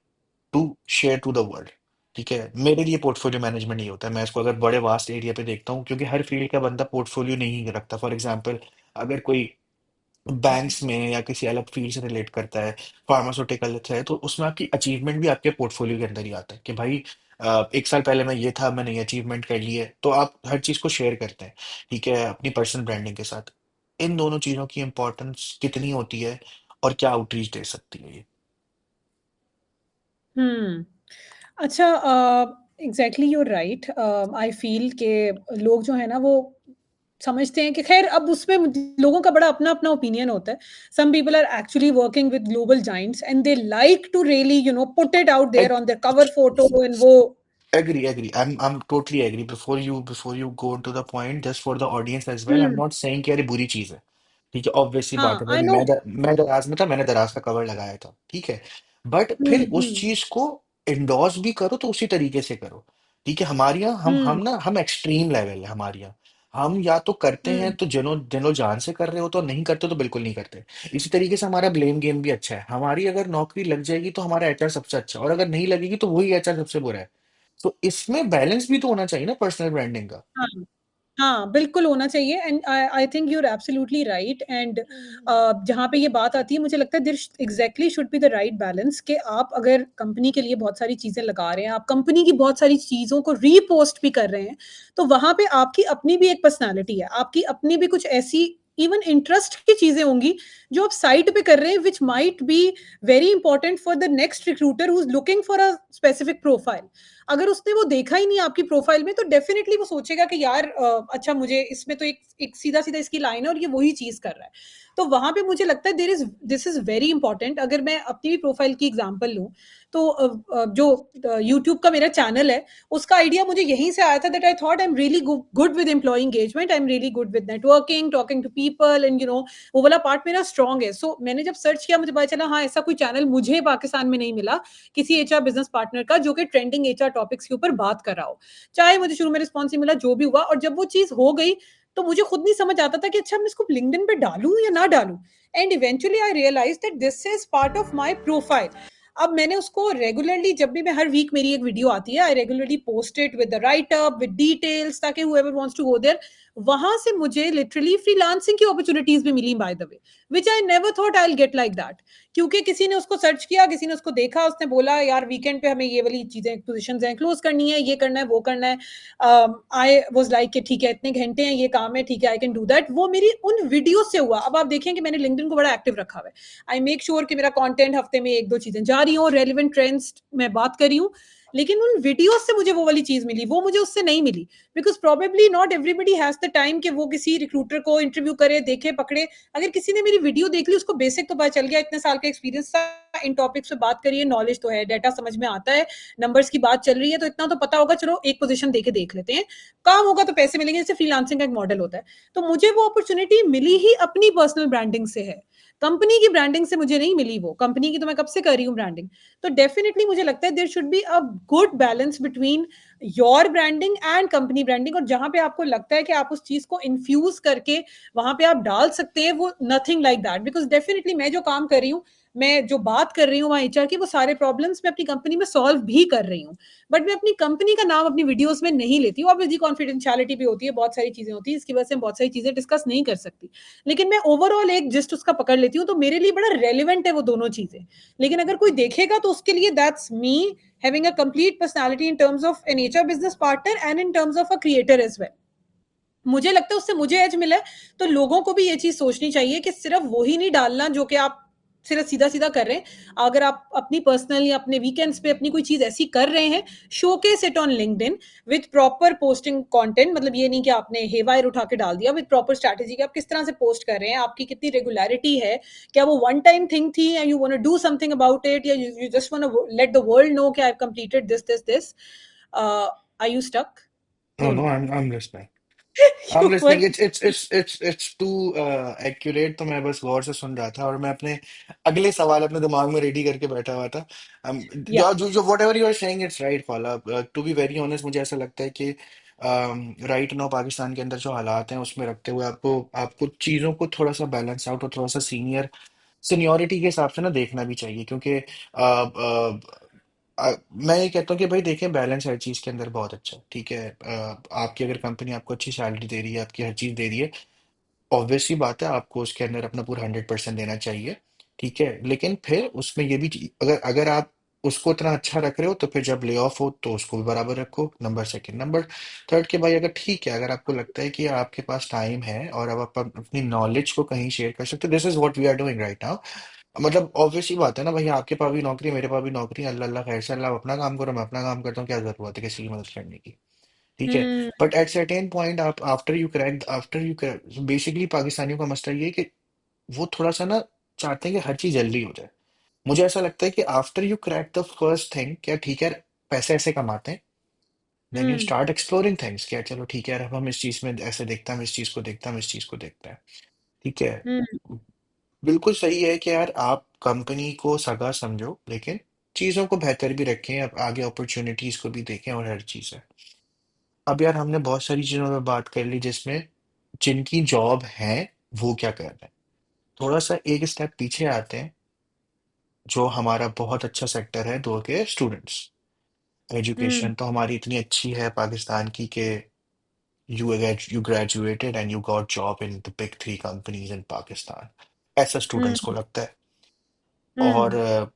to share to the world. ठीक है, मेरे लिए पोर्टफोलियो मैनेजमेंट नहीं होता है, मैं इसको अगर बड़े वास्ट एरिया पे देखता हूँ, क्योंकि हर फील्ड का बंदा पोर्टफोलियो नहीं रखता। फॉर एग्जांपल, अगर कोई बैंक्स में या किसी अलग फील्ड से रिलेट करता है, फार्मास्यूटिकल है, तो उसमें आपकी अचीवमेंट भी आपके पोर्टफोलियो के अंदर ही आता है कि भाई 1 साल पहले मैं ये था, मैंने ये अचीवमेंट कर ली है, तो आप हर चीज को शेयर करते हैं। ठीक है, अपनी पर्सनल ब्रांडिंग के साथ इन दोनों चीजों की इंपॉर्टेंस कितनी होती है और क्या आउटरीच दे सकती है ये। हुँ। अच्छा exactly you are right I feel के लोग जो है ना वो समझते हैं कि ख़ैर अब उसमें लोगों का बड़ा अपना-अपना ओपिनियन होता है। Some people are actually working with global giants and they like to really you know put it out there on their cover photo and वो Agree. I'm totally agree. Before you go into the point, just for the audience as well, I'm hmm, not saying कि यार ये बुरी चीज है। ठीक है, obviously बात हाँ, है, आई नो मैं दराज में था, मैंने दराज का कवर लगाया था। ठीक है, बट हुँ, फिर उस हुँ, चीज को इंडोर्स भी करो तो उसी तरीके से करो। ठीक है, हमारे यहाँ हुँ, हम एक्सट्रीम लेवल है हमारे यहाँ। हम या तो करते हैं हुँ, तो जनो जनो जान से कर रहे हो, तो नहीं करते तो बिल्कुल नहीं करते। इसी तरीके से हमारा ब्लेम गेम भी अच्छा है, हमारी अगर नौकरी लग जाएगी तो हमारा एचआर सबसे अच्छा है, और अगर नहीं लगेगी तो वही एचआर सबसे बुरा है। तो इसमें बैलेंस भी तो होना चाहिए ना पर्सनल ब्रांडिंग का। हाँ। हाँ, बिल्कुल होना चाहिए and I think you are absolutely right and जहाँ पे ये बात आती है मुझे लगता है there exactly should be the right balance कि आप अगर कंपनी के लिए बहुत सारी चीज़ें लगा रहे हैं, आप कंपनी की बहुत सारी चीज़ों को रीपोस्ट भी कर रहे हैं, तो वहाँ पे आपकी अपनी भी एक पर्सनैलिटी है, आपकी अपनी भी कुछ ऐसी इवन इंटरेस्ट की चीज़ें होंगी, जो आप साइड पे कर रहे हैं which might be very important for the next recruiter who is looking for a specific profile. अगर उसने वो देखा ही नहीं आपकी प्रोफाइल में तो डेफिनेटली वो सोचेगा कि यार अच्छा मुझे इसमें तो एक सीधा-सीधा इसकी लाइन है और ये वही चीज़ कर रहा है। तो वहाँ पे मुझे लगता है there is this is very important अगर मैं अपनी भी प्रोफाइल की एग्ज़ाम्पल लूँ, तो जो यूट्यूब का मेरा चैनल है, उसका आइडिया मुझे यहीं से आया था that I thought I am really good with employee engagement, I am really good with networking, talking to people and you know वो वाला पार्ट मेरा स्ट्रॉन्ग है। सो मैंने जब सर्च किया मुझे पता चला हाँ, ऐसा कोई चैनल मुझे पाकिस्तान में नहीं मिला किसी एचआर बिज़नेस पार्टनर का जो कि ट्रेंडिंग एचआर टॉपिक्स के ऊपर बात कर रहा हो। चाहे मुझे शुरू में रिस्पॉन्स नहीं मिला, जो भी हुआ और जब वो चीज़ हो गई, तो मुझे खुद नहीं समझ आता था कि अच्छा मैं इसको लिंक्डइन पे डालूँ या ना डालूँ? And eventually I realised that this is part of my profile. अब मैंने उसको रेगुलरली जब भी मैं हर वीक मेरी एक वीडियो आती है, I regularly post it with the write up, with details ताकि whoever wants to go there वहाँ से मुझे लिटरली फ्रीलांसिंग की अपॉर्च्युनिटीज़ भी मिली by the way, which I never thought I will get like that. क्योंकि किसी ने उसको सर्च किया, किसी ने उसको देखा, उसने बोला यार वीकेंड पे हमें ये वाली चीज़ें पोज़ीशंस हैं, क्लोज़ करनी है, ये करना है, वो करना है। आई वाज़ लाइक कि ठीक है इतने घंटे हैं, ये काम है, ठीक है आई कैन डू दैट। वो मेरी उन वीडियो से हुआ। अब आप देखें कि मैंने लिंक्डइन को बड़ा एक्टिव रखा हुआ है। आई मेक श्योर कि मेरा कंटेंट हफ्ते में 1-2 चीज़ें जा रही हों, रेलेवेंट ट्रेंड्स मैं बात कर रही हूँ। लेकिन उन वीडियोज़ से मुझे वो वाली चीज़ मिली, वो मुझे उससे नहीं मिली। Because probably not everybody has the time कि वो किसी रिक्रूटर को इंटरव्यू करे, देखे, पकड़े। अगर किसी ने मेरी वीडियो देख ली, उसको बेसिक तो पता चल गया, इतने साल का एक्सपीरियंस था, इन टॉपिक्स पे बात करिए, नॉलेज तो है, डाटा समझ में आता है, नंबर्स की बात चल रही है, तो इतना तो पता होगा, चलो एक पोज़ीशन देके देख लेते हैं। काम होगा तो पैसे मिलेंगे, जैसे फ्रीलांसिंग का एक मॉडल होता है। तो मुझे वो अपॉर्च्युनिटी मिली ही अपनी पर्सनल ब्रांडिंग से है। कंपनी की ब्रांडिंग से मुझे नहीं मिली वो, कंपनी की तो मैं कब से कर रही हूँ ब्रांडिंग। तो डेफिनिटली मुझे लगता है there should be a good balance between your branding and company branding और जहाँ पे आपको लगता है कि आप उस चीज़ को इन्फ्यूज़ करके वहाँ पे आप डाल सकते हैं, वो nothing like that because definitely मैं जो काम कर रही हूँ, मैं जो बात कर रही हूँ वहाँ एचआर की, वो सारे प्रॉब्लम्स मैं अपनी कंपनी में सॉल्व भी कर रही हूँ। बट मैं अपनी कंपनी का नाम अपनी वीडियोज़ में नहीं लेती हूँ। ऑब्वियसली कॉन्फिडेंशियलिटी भी होती है, बहुत सारी चीज़ें होती हैं, इसकी वजह से मैं बहुत सारी चीज़ें डिस्कस नहीं कर सकती। लेकिन मैं ओवरऑल एक जिस्ट उसका पकड़ लेती हूँ, तो मेरे लिए बड़ा रेलेवेंट है वो दोनों चीज़ें। लेकिन अगर कोई देखेगा तो उसके लिए that's me having a complete personality in terms of an HR business partner and in terms of a creator as well. मुझे लगता है उससे मुझे एज मिला है, तो लोगों को भी ये चीज़ सोचनी चाहिए कि सिर्फ़ वो ही नहीं डालना जो कि आप सिर्फ़ सीधा-सीधा कर रहे हैं। अगर आप अपनी पर्सनल या अपने वीकेंड्स पे अपनी कोई चीज़ ऐसी कर रहे हैं, showcase it on LinkedIn with proper posting content मतलब ये नहीं कि आपने हेवायर उठा के डाल दिया विथ प्रॉपर स्ट्रैटेजी कि आप किस तरह से पोस्ट कर रहे हैं, आपकी कितनी रेगुलैरिटी है, क्या वो वन टाइम थिंग थी and you want to do something about it या you just want to let the world know कि I have completed this, this, this. Are you stuck? No no, I'm listening. You I'm were listening. It's too accurate. तो मैं बस गौर से सुन रहा था और मैं अपने अगले सवाल अपने दिमाग में रेडी करके बैठा हुआ था। yeah. जो whatever you are saying, it's right, Fala. To be very honest, मुझे ऐसा लगता है कि राइट नाउ पाकिस्तान के अंदर जो हालात हैं उसमें रखते हुए आपको आपको चीज़ों को थोड़ा सा बैलेंस आउट और थोड़ा सा सीनियरिटी के हिसाब से ना देखना भी चाहिए, क्योंकि मैं ये कहता हूँ कि भाई देखें, बैलेंस हर चीज़ के अंदर बहुत अच्छा है, ठीक है। आपकी अगर कंपनी आपको अच्छी सैलरी दे रही है, आपकी हर चीज़ दे रही है, ऑब्वियस सी बात है आपको उसके अंदर अपना पूरा 100% देना चाहिए, ठीक है। लेकिन फिर उसमें ये भी अगर अगर आप उसको इतना अच्छा रख रहे हो तो फिर जब ले ऑफ हो तो उसको भी बराबर रखो, नंबर सेकंड। नंबर थर्ड के भाई, अगर ठीक है, अगर आपको लगता है कि आपके पास टाइम है और अब आप अपनी नॉलेज को कहीं शेयर कर सकते हो, this is what we are doing right now. मतलब ऑब्वियस ही बात है ना भाई, आपके पास भी नौकरी, मेरे पास भी नौकरी, अल्लाह अल्लाह खैर से, अल्लाह आप अपना काम करो, मैं अपना काम करता हूँ, क्या जरूरत है किसी की मदद करने की, ठीक है। Hmm. But at certain point आप आफ्टर यू क्रैक बेसिकली पाकिस्तानियों का मसला ये है कि वो थोड़ा सा ना चाहते हैं कि हर चीज जल्दी हो जाए। मुझे ऐसा लगता है कि after you crack the first thing, क्या ठीक है, पैसे ऐसे कमाते हैं, then you Hmm. Start exploring things, क्या चलो ठीक है यार, अब हम इस चीज में ऐसे देखते हैं, हम इस चीज को देखते हैं, हम इस चीज को देखते हैं, ठीक है। Hmm. बिल्कुल सही है कि यार आप कंपनी को सगा समझो, लेकिन चीजों को बेहतर भी रखें, अब आगे अपॉर्चुनिटीज को भी देखें और हर चीज है। अब यार हमने बहुत सारी चीजों में बात कर ली जिसमें जिनकी जॉब है वो क्या कर रहे हैं। थोड़ा सा एक स्टेप पीछे आते हैं, जो हमारा बहुत अच्छा सेक्टर है, दो के स्टूडेंट्स। Hmm. एजुकेशन तो हमारी इतनी अच्छी है पाकिस्तान की कि you graduated and you got job in the big three companies in Pakistan, ऐसा स्टूडेंट्स को Hmm. लगता है। और Hmm.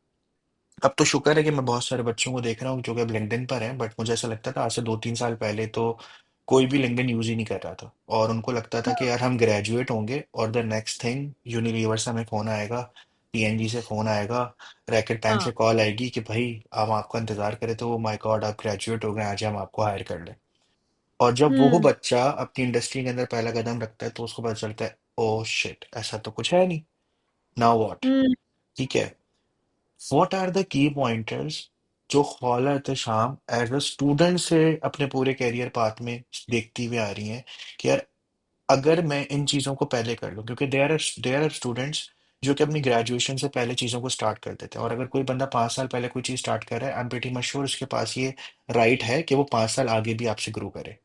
अब तो शुक्र है कि मैं बहुत सारे बच्चों को देख रहा हूँ जो कि अब लिंक्डइन पर हैं, बट मुझे ऐसा लगता था आज से 2-3 साल पहले तो कोई भी लिंक्डइन यूज ही नहीं कर रहा था, और उनको लगता था कि यार हम ग्रेजुएट होंगे और द नेक्स्ट थिंग यूनिलीवर से हमें फोन आएगा, पीएनजी से फोन आएगा, रैकेट बैंक हाँ. से कॉल आएगी कि भाई हम आपका इंतजार करें, तो वो माय गॉड आप ग्रेजुएट हो गए, आज हम आपको हायर कर लें। और जब वो Hmm. बच्चा अपनी इंडस्ट्री के अंदर पहला कदम रखता है तो उसको पता चलता है, ओ शिट, ऐसा तो कुछ है नहीं, नाउ व्हाट, Hmm. ठीक है। What are the key pointers जो Khaula Ehtesham as a student से अपने पूरे कैरियर पाथ में देखती हुई आ रही हैं कि यार अगर मैं इन चीज़ों को पहले कर लूँ, क्योंकि देयर आर स्टूडेंट्स जो कि अपनी ग्रेजुएशन से पहले चीज़ों को स्टार्ट कर देते हैं, और अगर कोई बंदा 5 साल पहले कोई चीज़ स्टार्ट कर रहा है, I am pretty much sure उसके पास ये राइट है कि वो 5 साल आगे भी आपसे ग्रो करे,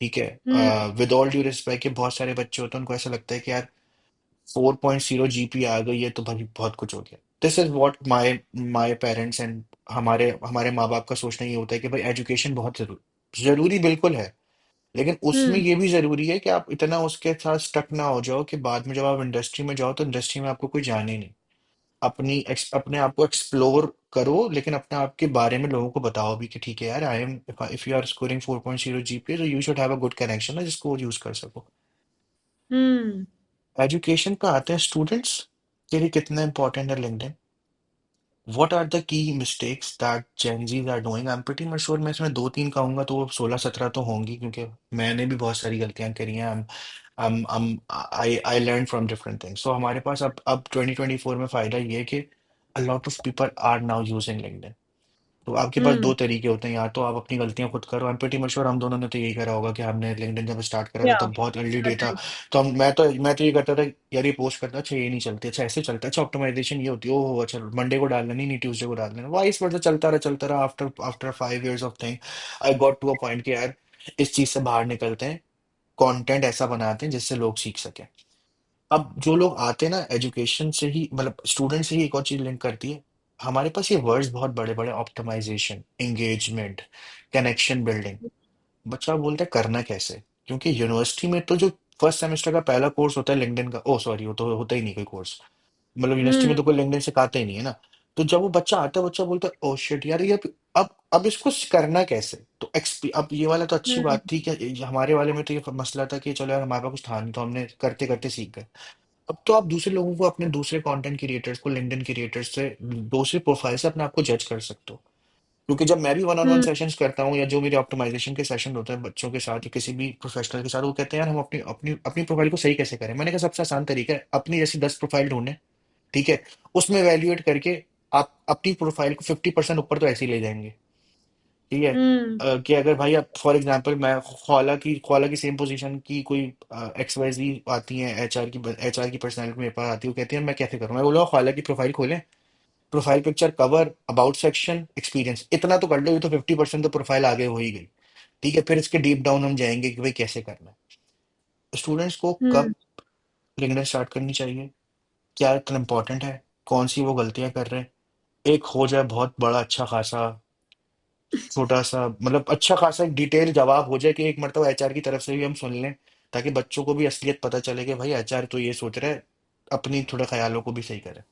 ठीक Hmm. है। विद ऑल ड्यू रिस्पेक्ट कि बहुत सारे बच्चे होते हैं उनको ऐसा लगता है कि यार 4.0 जीपी आ गई है तो भाई बहुत कुछ हो गया। This is what my my parents and हमारे हमारे माँ बाप का सोचना ये होता है कि भाई एजुकेशन बहुत जरूरी जरूरी बिल्कुल है, लेकिन उसमें Hmm. ये भी जरूरी है कि आप इतना उसके साथ स्टक ना हो जाओ कि बाद में जब आप इंडस्ट्री में जाओ तो इंडस्ट्री में आपको कोई जाने नहीं। अपने आप को एक्सप्लोर करो, लेकिन अपने आप के बारे में लोगों को बताओ भी कि ठीक है यार, I am if you are scoring 4.0 GPA तो you should have a good connection ना जिसको यूज कर सको। Hmm. एजुकेशन पे आते हैं, स्टूडेंट्स के लिए कितना इंपॉर्टेंट है LinkedIn. What are the key mistakes that Gen Zs are doing, I am pretty much sure मैं इसमें 2-3 कहूंगा तो 16-17 तो होंगी, क्योंकि मैंने भी बहुत सारी गलतियां करी हैं। I learn from different things. So हमारे पास अब 2024 में फायदा ये है कि a lot of people are now using LinkedIn. तो आपके पास Hmm. दो तरीके होते हैं, या तो आप अपनी गलतियां खुद करो, आई एम प्रीटी मच श्योर हम दोनों ने तो यही करा होगा कि हमने लिंक्डइन जब स्टार्ट करा था Yeah. तब बहुत अर्ली डे था। Right. तो मैं तो ये करता था, यार ये पोस्ट करता, अच्छा ये नहीं चलती, अच्छा ऐसे चलता है, अच्छा ऑप्टिमाइजेशन ये होती है, ओह अच्छा मंडे को डालना नहीं, नहीं ट्यूसडे को डाल देना, वाइस वर्सा चलता रहा। After after 5 years of thing I got to a point कि यार इस चीज से बाहर निकलते हैं, कंटेंट ऐसा बनाते हैं जिससे लोग सीख सकें। अब जो लोग आते हैं ना एजुकेशन से ही, मतलब स्टूडेंट से ही एक और चीज लिंक करती है, हमारे पास ये वर्ड्स बहुत बड़े बड़े, ऑप्टिमाइजेशन, एंगेजमेंट, कनेक्शन बिल्डिंग। बच्चा बोलता है करना कैसे, क्योंकि यूनिवर्सिटी में तो जो फर्स्ट सेमेस्टर का पहला कोर्स होता है लिंक्डइन का, ओ सॉरी वो तो होता ही नहीं कोई कोर्स, मतलब यूनिवर्सिटी Hmm. में तो कोई लिंक्डइन सिखाता ही नहीं है ना। तो जब वो बच्चा आता है, बच्चा बोलता है ओ शिट यार ये अब इसको करना कैसे। तो अब ये वाला तो अच्छी Hmm. बात थी कि हमारे वाले में तो ये मसला था कि चलो यार हमारे पास कुछ था नहीं तो हमने करते करते सीख गए। अब तो आप दूसरे लोगों को, अपने दूसरे कंटेंट क्रिएटर्स को, लिंक्डइन क्रिएटर्स से दूसरी प्रोफाइल से अपने आप को जज कर सकते हो। क्योंकि जब मैं भी one on one Hmm. Sessions करता हूँ या जो मेरे ऑप्टिमाइजेशन के सेशन होते हैं बच्चों के साथ या किसी भी प्रोफेशनल के साथ, वो कहते हैं यार हम अपनी अपनी अपनी प्रोफाइल को सही कैसे करें। मैंने कहा सबसे आसान तरीका है अपनी जैसी 10 प्रोफाइल ढूंढें, ठीक है, उसमें वैल्यूएट करके आप अपनी प्रोफाइल को 50% ऊपर तो ऐसे ही ले जाएंगे। ठीक है। हुँ, कि अगर भाई आप फॉर एग्जांपल मैं ख्वाला की सेम पोजीशन की कोई XYZ आती है, एचआर की पर्सनैलिटी मेरे पास आती है, वो कहती है मैं कैसे करूँ, मैं बोला ख्वाला की प्रोफाइल खोलें, profile picture, cover, about section, experience, इतना तो कर लो, ये तो 50% तो प्रोफाइल आगे हो ही गई। ठीक है, फिर इसके डीप डाउन हम जाएंगे कि भाई कैसे करना है। स्टूडेंट्स को हुँ। कब लिंक्डइन स्टार्ट करनी चाहिए, क्या इतना इंपॉर्टेंट है, कौन सी वो गलतियां कर रहे हैं, एक हो जाए बहुत बड़ा अच्छा खासा, छोटा सा मतलब अच्छा खासा एक डिटेल जवाब हो जाए कि एक मरतबा एचआर की तरफ से भी हम सुन लें, ताकि बच्चों को भी असलियत पता चले कि भाई एचआर तो ये सोच रहा है, अपनी थोड़े ख्यालों को भी सही करे।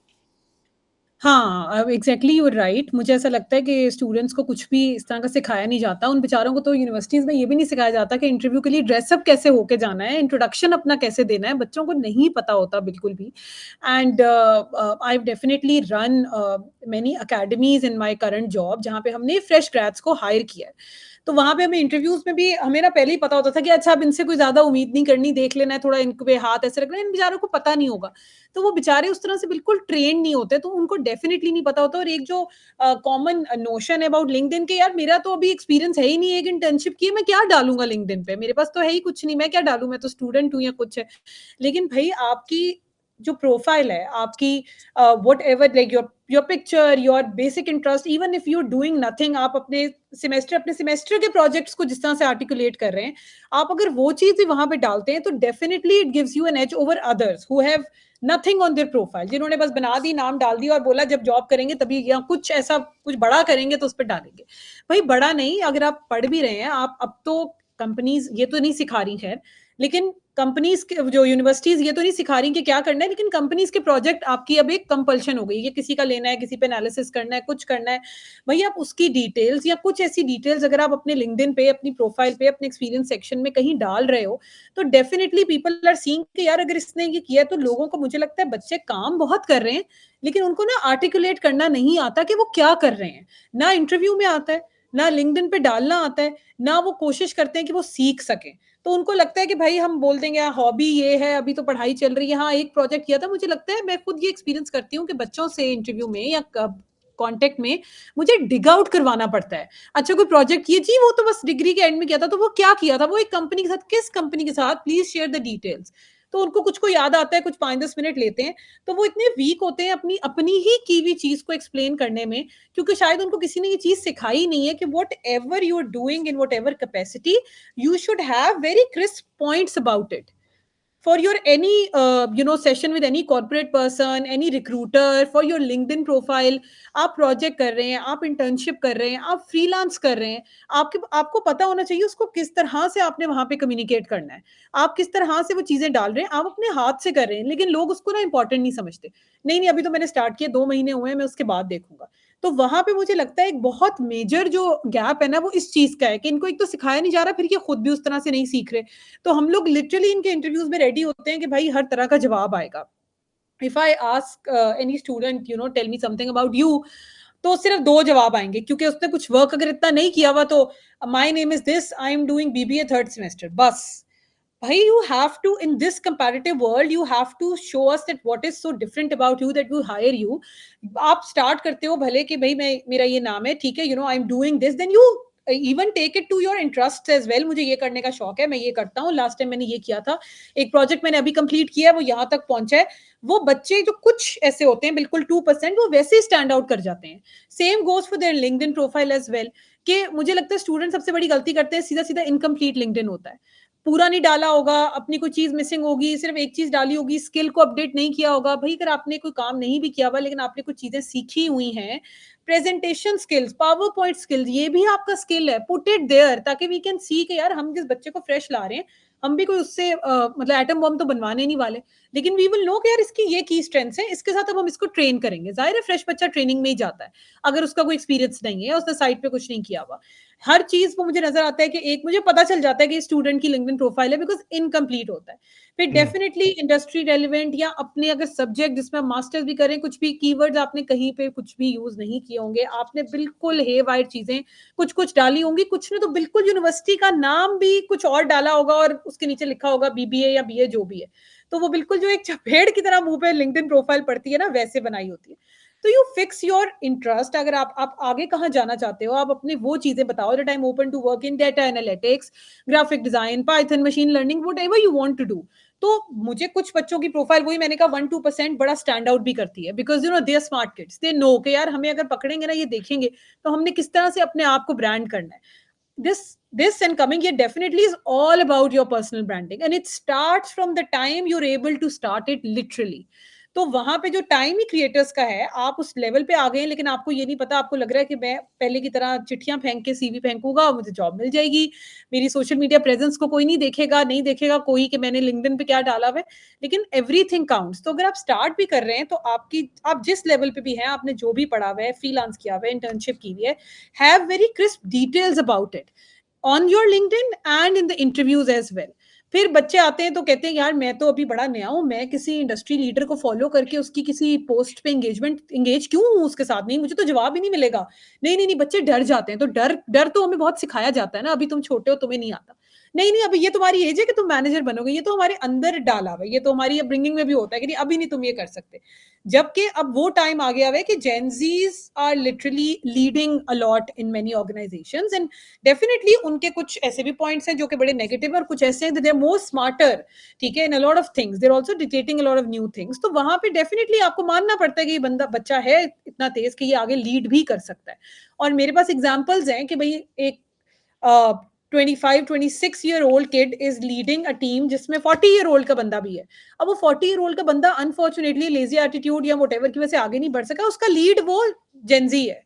हाँ, एग्ज़ैक्टली यू आर राइट। मुझे ऐसा लगता है कि स्टूडेंट्स को कुछ भी इस तरह का सिखाया नहीं जाता। उन बेचारों को तो यूनिवर्सिटीज़ में ये भी नहीं सिखाया जाता कि इंटरव्यू के लिए ड्रेसअप कैसे होके जाना है, इंट्रोडक्शन अपना कैसे देना है, बच्चों को नहीं पता होता बिल्कुल भी। And I have definitely run many academies in my current job जहाँ पे हमने फ्रेश ग्रेड्स को हायर किया है। तो वहाँ पे हमें इंटरव्यूज़ में भी हमें ना पहले ही पता होता था कि अच्छा अब इनसे कोई ज़्यादा उम्मीद नहीं करनी, देख लेना है, थोड़ा इन पे हाथ ऐसे रखना है, इन बेचारों को पता नहीं होगा। तो वो बेचारे उस तरह से बिल्कुल ट्रेन्ड नहीं होते, तो उनको डेफ़िनिटली नहीं पता होता। और एक जो कॉमन नोशन है अबाउट लिंक्डइन के, यार मेरा तो अभी एक्सपीरियंस है ही नहीं, एक इंटर्नशिप की है, मैं क्या डालूँगा लिंक्डइन पे? मेरे पास तो है ही कुछ नहीं, मैं क्या डालूँ? मैं तो स्टूडेंट हूँ या कुछ है। लेकिन भई आपकी जो प्रोफाइल है, आपकी whatever like your picture, your basic interest, even if you are doing nothing, आप अपने सेमेस्टर के प्रोजेक्ट्स को जिस तरह से आर्टिकुलेट कर रहे हैं, आप अगर वो चीज़ भी वहाँ पे डालते हैं, तो definitely it gives you an edge over others who have nothing on their profile, जिन्होंने बस बना दी, नाम डाल दिया और बोला जब जॉब करेंगे तभी, या कुछ ऐसा कुछ बड़ा करेंगे तो उस पे डालेंगे। भाई बड़ा नहीं, अगर आप पढ़ भी रहे हैं, आप अब तो कंपनीज़ ये तो नहीं सिखा रही खैर, लेकिन कंपनीज़ के जो यूनिवर्सिटीज़ ये तो नहीं सिखा रही कि क्या करना है, लेकिन कंपनीज़ के प्रोजेक्ट आपकी अब एक कंपल्शन हो गई है, किसी का लेना है, किसी पे एनालिसिस करना है, कुछ करना है। भई आप उसकी डिटेल्स या कुछ ऐसी डिटेल्स अगर आप अपने लिंक्डइन पे, अपनी प्रोफाइल पे, अपने एक्सपीरियंस सेक्शन में कहीं डाल रहे हो, तो डेफिनिटली पीपल आर सीइंग कि यार अगर इसने ये किया है, तो लोगों को, मुझे लगता है बच्चे काम बहुत कर रहे हैं, लेकिन उनको ना आर्टिकुलेट करना नहीं आता कि वो क्या कर रहे हैं। ना इंटरव्यू में आता है, ना लिंक्डइन पे डालना आता है, ना वो कोशिश करते हैं कि वो सीख सकें। तो उनको लगता है कि भाई हम बोल देंगे हॉबी ये है, अभी तो पढ़ाई चल रही है। हाँ, एक प्रोजेक्ट किया था, मुझे लगता है मैं खुद ये एक्सपीरियंस करती हूँ कि बच्चों से इंटरव्यू में या कॉन्टेक्ट में मुझे डिग आउट करवाना पड़ता है। अच्छा कोई प्रोजेक्ट किया जी, वो तो बस डिग्री के एंड में किया था, तो वो क्या किया था? वो एक कंपनी के साथ, किस कंपनी के साथ? Please share the details. तो उनको कुछ को याद आता है, कुछ 5-10 मिनट लेते हैं, तो वो इतने वीक होते हैं अपनी अपनी ही की हुई चीज़ को एक्सप्लेन करने में, क्योंकि शायद उनको किसी ने ये चीज़ सिखाई नहीं है कि whatever you are doing in whatever capacity, you should have very crisp points about it for your any session with any corporate person, any recruiter, for your LinkedIn profile। आप प्रोजेक्ट कर रहे हैं, आप इंटर्नशिप कर रहे हैं, आप freelance कर रहे हैं, आपको पता होना चाहिए उसको किस तरह से आपने वहां पे कम्युनिकेट करना है, आप किस तरह से वो चीजें डाल रहे हैं, आप अपने हाथ से कर रहे हैं। लेकिन लोग उसको ना इंपॉर्टेंट नहीं समझते। नहीं नहीं, अभी तो मैंने स्टार्ट किया, 2 महीने हुए हैं, मैं उसके बाद देखूंगा। तो वहां पे मुझे लगता है एक बहुत मेजर जो गैप है ना, वो इस चीज का है कि इनको एक तो सिखाया नहीं जा रहा, फिर ये खुद भी उस तरह से नहीं सीख रहे। तो हम लोग लिटरली इनके इंटरव्यूज में रेडी होते हैं कि भाई हर तरह का जवाब आएगा। If I ask any student, tell me something about you, तो सिर्फ 2 जवाब आएँगे, क्योंकि उसने कुछ वर्क अगर इतना नहीं किया हुआ, तो my name is this, I am doing BBA 3rd semester, बस। भाई you have to, in this comparative world, you have to show us that what is so different about you that we hire you. आप start करते हो भले कि भई मैं, मेरा ये नाम है, ठीक है, I am doing this, then you even take it to your interest as well. मुझे ये करने का शौक है, मैं ये करता हूँ, लास्ट टाइम मैंने ये किया था, एक प्रोजेक्ट मैंने अभी कंप्लीट किया है, वो यहाँ तक पहुँचा है। वो बच्चे जो कुछ ऐसे होते हैं बिल्कुल 2%, वो वैसे ही स्टैंड आउट कर जाते हैं। Same goes for their LinkedIn profile as well, कि मुझे लगता है स्टूडेंट सबसे बड़ी गलती करते हैं, सीधा-सीधा इनकम्प्लीट लिंक्डइन होता है। पूरा नहीं डाला होगा, अपनी कोई चीज़ मिसिंग होगी, सिर्फ़ एक चीज़ डाली होगी, स्किल को अपडेट नहीं किया होगा। भई अगर आपने कोई काम नहीं भी किया हुआ, लेकिन आपने कुछ चीज़ें सीखी हुई हैं, presentation skills, power point skills, ये भी आपका स्किल है, पुट इट देयर, ताकि वी कैन सी कि यार हम जिस बच्चे को फ्रेश ला रहे हैं, हम भी कोई उससे मतलब एटम बम तो बनवाने नहीं वाले। लेकिन वी विल नो कि यार इसकी ये की स्ट्रेंथ्स हैं, इसके साथ अब हम इसको ट्रेन करेंगे। ज़ाहिर है फ्रेश बच्चा ट्रेनिंग में ही जाता है, अगर उसका कोई एक्सपीरियंस नहीं है, उसने साइट पे कुछ नहीं किया हुआ। हर चीज़ वो मुझे नज़र आता है कि एक मुझे पता चल जाता है कि स्टूडेंट की लिंक्डइन प्रोफाइल है, बिकॉज़ इनकम्प्लीट होता है। फिर हम्म। डेफिनिटली इंडस्ट्री रेलेवेंट या अपने अगर सब्जेक्ट जिसमें आप मास्टर्स भी करें, कुछ भी कीवर्ड्स आपने कहीं पे कुछ भी यूज़ नहीं किए होंगे, आपने बिल्कुल हेवाइर चीज़ें कुछ-कुछ डाली होंगी, कुछ ने तो बिल्कुल यूनिवर्सिटी का नाम भी कुछ और डाला होगा और उसके नीचे लिखा होगा बीबीए या बीए जो भी है। तो वो बिल्कुल जो एक चपेड़ की तरह मुँह पे लिंक्डइन प्रोफाइल पड़ती है ना, वैसे बनाई होती है। तो यू फिक्स योर इंटरेस्ट, अगर आप आगे कहाँ जाना चाहते हो, आप अपने वो चीजें बताओ that I am open to work in data analytics, graphic design, Python, machine learning, whatever you want to do. तो मुझे कुछ बच्चों की प्रोफाइल, वही मैंने कहा 1-2% बड़ा स्टैंड आउट भी करती है, because you know they are smart kids, they know कि यार हमें अगर पकड़ेंगे ना, ये देखेंगे तो हमने किस तरह से अपने आप को ब्रांड करना है। This and coming here definitely is all about your personal branding, and it starts from the time you're able to start it literally. तो वहां पे जो टाइम ही क्रिएटर्स का है, आप उस लेवल पे आ गए हैं, लेकिन आपको ये नहीं पता, आपको लग रहा है कि मैं पहले की तरह चिट्ठियां फेंक के सीवी फेंकूंगा मुझे जॉब मिल जाएगी, मेरी सोशल मीडिया प्रेजेंस को कोई नहीं देखेगा कोई कि मैंने लिंक्डइन पे क्या डाला हुआ है। लेकिन एवरीथिंग काउंट्स। तो अगर आप स्टार्ट भी कर रहे हैं, तो आप जिस लेवल पे भी हैं, आपने जो भी पढ़ा हुआ है, फ्रीलांस किया हुआ है, इंटर्नशिप की हुई है, have very crisp details about it on your LinkedIn and in the interviews as well. फिर बच्चे आते हैं तो कहते हैं यार मैं तो अभी बड़ा नया हूं, मैं किसी इंडस्ट्री लीडर को फॉलो करके उसकी किसी पोस्ट पे एंगेज क्यों हूं उसके साथ, नहीं मुझे तो जवाब ही नहीं मिलेगा। नहीं नहीं नहीं, बच्चे डर जाते हैं। तो डर डर तो हमें बहुत सिखाया जाता है ना, अभी तुम छोटे हो तुम्हें नहीं आता। नहीं नहीं, अभी ये तुम्हारी एज है कि तुम मैनेजर बनोगे, ये तो हमारे अंदर डाला हुआ है, ये तो हमारी अपब्रिंगिंग में भी होता है कि नहीं अभी नहीं तुम ये कर सकते। जबकि अब वो टाइम आ गया है कि Gen Zs are literally leading a lot in many organisations, and definitely उनके कुछ ऐसे भी पॉइंट्स हैं जो कि बड़े नेगेटिव है, और कुछ ऐसे हैं दे आर मोर स्मार्टर, ठीक है, in a lot of things they are also dictating a lot of new things. तो वहां पे डेफिनेटली आपको मानना पड़ता है कि ये बंदा बच्चा है इतना तेज कि ये आगे लीड भी कर सकता है। और मेरे पास एग्जांपल्स हैं कि भाई एक 25-26 year old kid is leading a team जिसमें 40 ईयर ओल्ड का बंदा भी है। अब वो 40 ईयर ओल्ड का बंदा अनफॉर्चुनेटली लेजी एटीट्यूड या वट की वजह से आगे नहीं बढ़ सका, उसका लीड वो जेंजी है,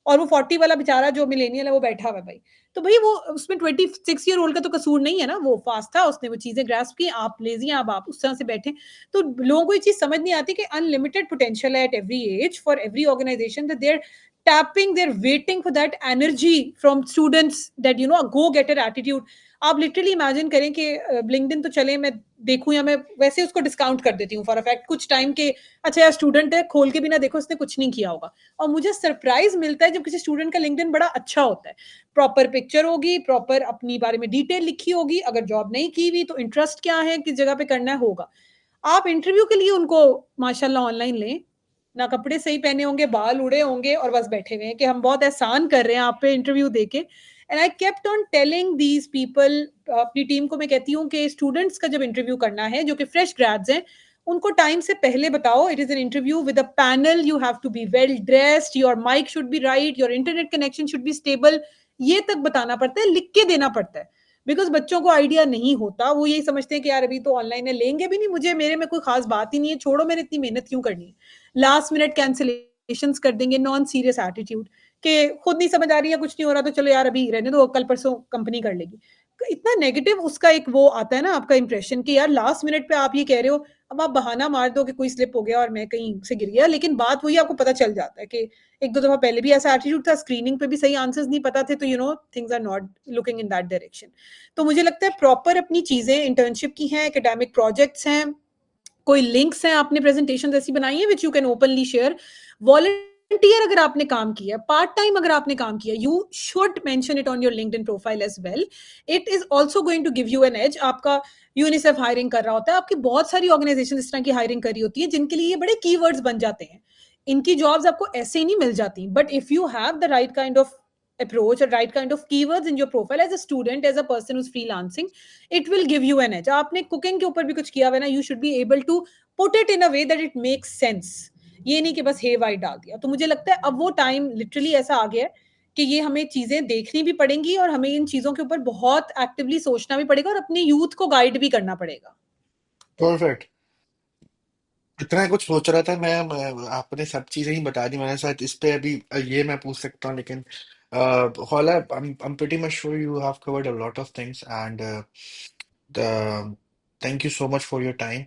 और वो 40 वाला बेचारा जो मिलेनियल है वो बैठा हुआ है भाई। तो भाई वो उसमें 26 ईयर ओल्ड का तो कसूर नहीं है ना, वो फास्ट था, उसने वो चीजें ग्रास्प की, आप लेजी हैं, अब आप उस तरह से बैठे। तो लोगों को ये चीज समझ नहीं आती कि अनलिमिटेड पोटेंशियल है at every age for every organisation, that there tapping, they're waiting for that energy from students, that you know a go getter attitude। आप लिटरली इमेजिन करें कि लिंक्डइन तो चले मैं देखूं या मैं वैसे उसको डिस्काउंट कर देती हूँ फॉर अ फैक्ट कुछ टाइम के, अच्छा यार स्टूडेंट है, खोल के भी ना देखो उसने कुछ नहीं किया होगा। और मुझे सरप्राइज मिलता है जब किसी स्टूडेंट का लिंक्डइन बड़ा अच्छा होता है, प्रॉपर पिक्चर होगी, प्रॉपर अपनी बारे में डिटेल लिखी होगी, अगर जॉब नहीं की हुई तो इंटरेस्ट क्या है, किस जगह पे करना है होगा। आप इंटरव्यू के लिए उनको माशाल्लाह ऑनलाइन लें, ना कपड़े सही पहने होंगे, बाल उड़े होंगे, और बस बैठे हुए हैं कि हम बहुत एहसान कर रहे हैं आप पे इंटरव्यू देके। And I kept on telling these people, अपनी टीम को मैं कहती हूँ कि स्टूडेंट्स का जब इंटरव्यू करना है जो कि फ्रेश ग्रेड्स हैं, उनको टाइम से पहले बताओ it is an interview with a panel, you have to be well dressed, your mic should be right, your internet connection should be stable. ये तक बताना पड़ता है, लिख के देना पड़ता है, बिकॉज बच्चों को आइडिया नहीं होता, वो यही समझते हैं कि यार अभी तो ऑनलाइन है, लेंगे भी नहीं, मुझे मेरे में कोई खास बात ही नहीं है, छोड़ो मैंने इतनी मेहनत क्यों करनी है। लास्ट मिनट कैंसिलेशन कर देंगे, नॉन सीरियस एटीट्यूड के खुद नहीं समझ आ रही है, कुछ नहीं हो रहा तो चलो यार अभी रहने दो, कल परसों कंपनी कर लेगी। इतना नेगेटिव उसका एक वो आता है ना आपका इंप्रेशन कि यार लास्ट मिनट पे आप ये कह रहे हो। अब आप बहाना मार दो कि कोई स्लिप हो गया और मैं कहीं से गिर गया, लेकिन बात वही आपको पता चल जाता है कि एक दो दफा पहले भी ऐसा एटीट्यूड था, स्क्रीनिंग पे भी सही आंसर्स नहीं पता थे, तो you know things are not looking in that direction. तो मुझे लगता है प्रॉपर अपनी चीजें इंटर्नशिप की हैं, एकेडमिक प्रोजेक्ट्स हैं, कोई लिंक्स हैं आपने प्रेजेंटेशन ऐसी बनाई है which you can openly share, volunteer अगर आपने काम किया, पार्ट टाइम अगर आपने काम किया, you should mention it on your LinkedIn profile as well. It is also going to give you an edge. आपका यूनिसेफ हायरिंग कर रहा होता है, आपकी बहुत सारी ऑर्गेनाइजेशन इस तरह की हायरिंग करी होती है जिनके लिए ये बड़े कीवर्ड्स बन जाते हैं। इनकी जॉब्स आपको ऐसे ही नहीं मिल जाती, but if you have the right kind of approach or right kind of keywords in your profile as a student, as a person who's freelancing, it will give you an edge। आपने cooking के ऊपर भी कुछ किया हुआ है ना, you should be able to put it in a way that it makes sense। ये नहीं कि बस हे वाई डाल दिया। तो मुझे लगता है अब वो टाइम लिटरली ऐसा आ गया है कि ये हमें चीजें देखनी भी पड़ेंगी और हमें इन चीजों के ऊपर बहुत एक्टिवली सोचना भी पड़ेगा और अपने यूथ को गाइड भी करना पड़ेगा। परफेक्ट। इतना कुछ सोच रहा था आपने सब चीजें ही बता दी। मैंने शायद इस पे अभी ये मैं पूछ सकता हूँ, लेकिन Hala, I'm pretty much sure you have covered a lot of things, and the thank you so much for your time.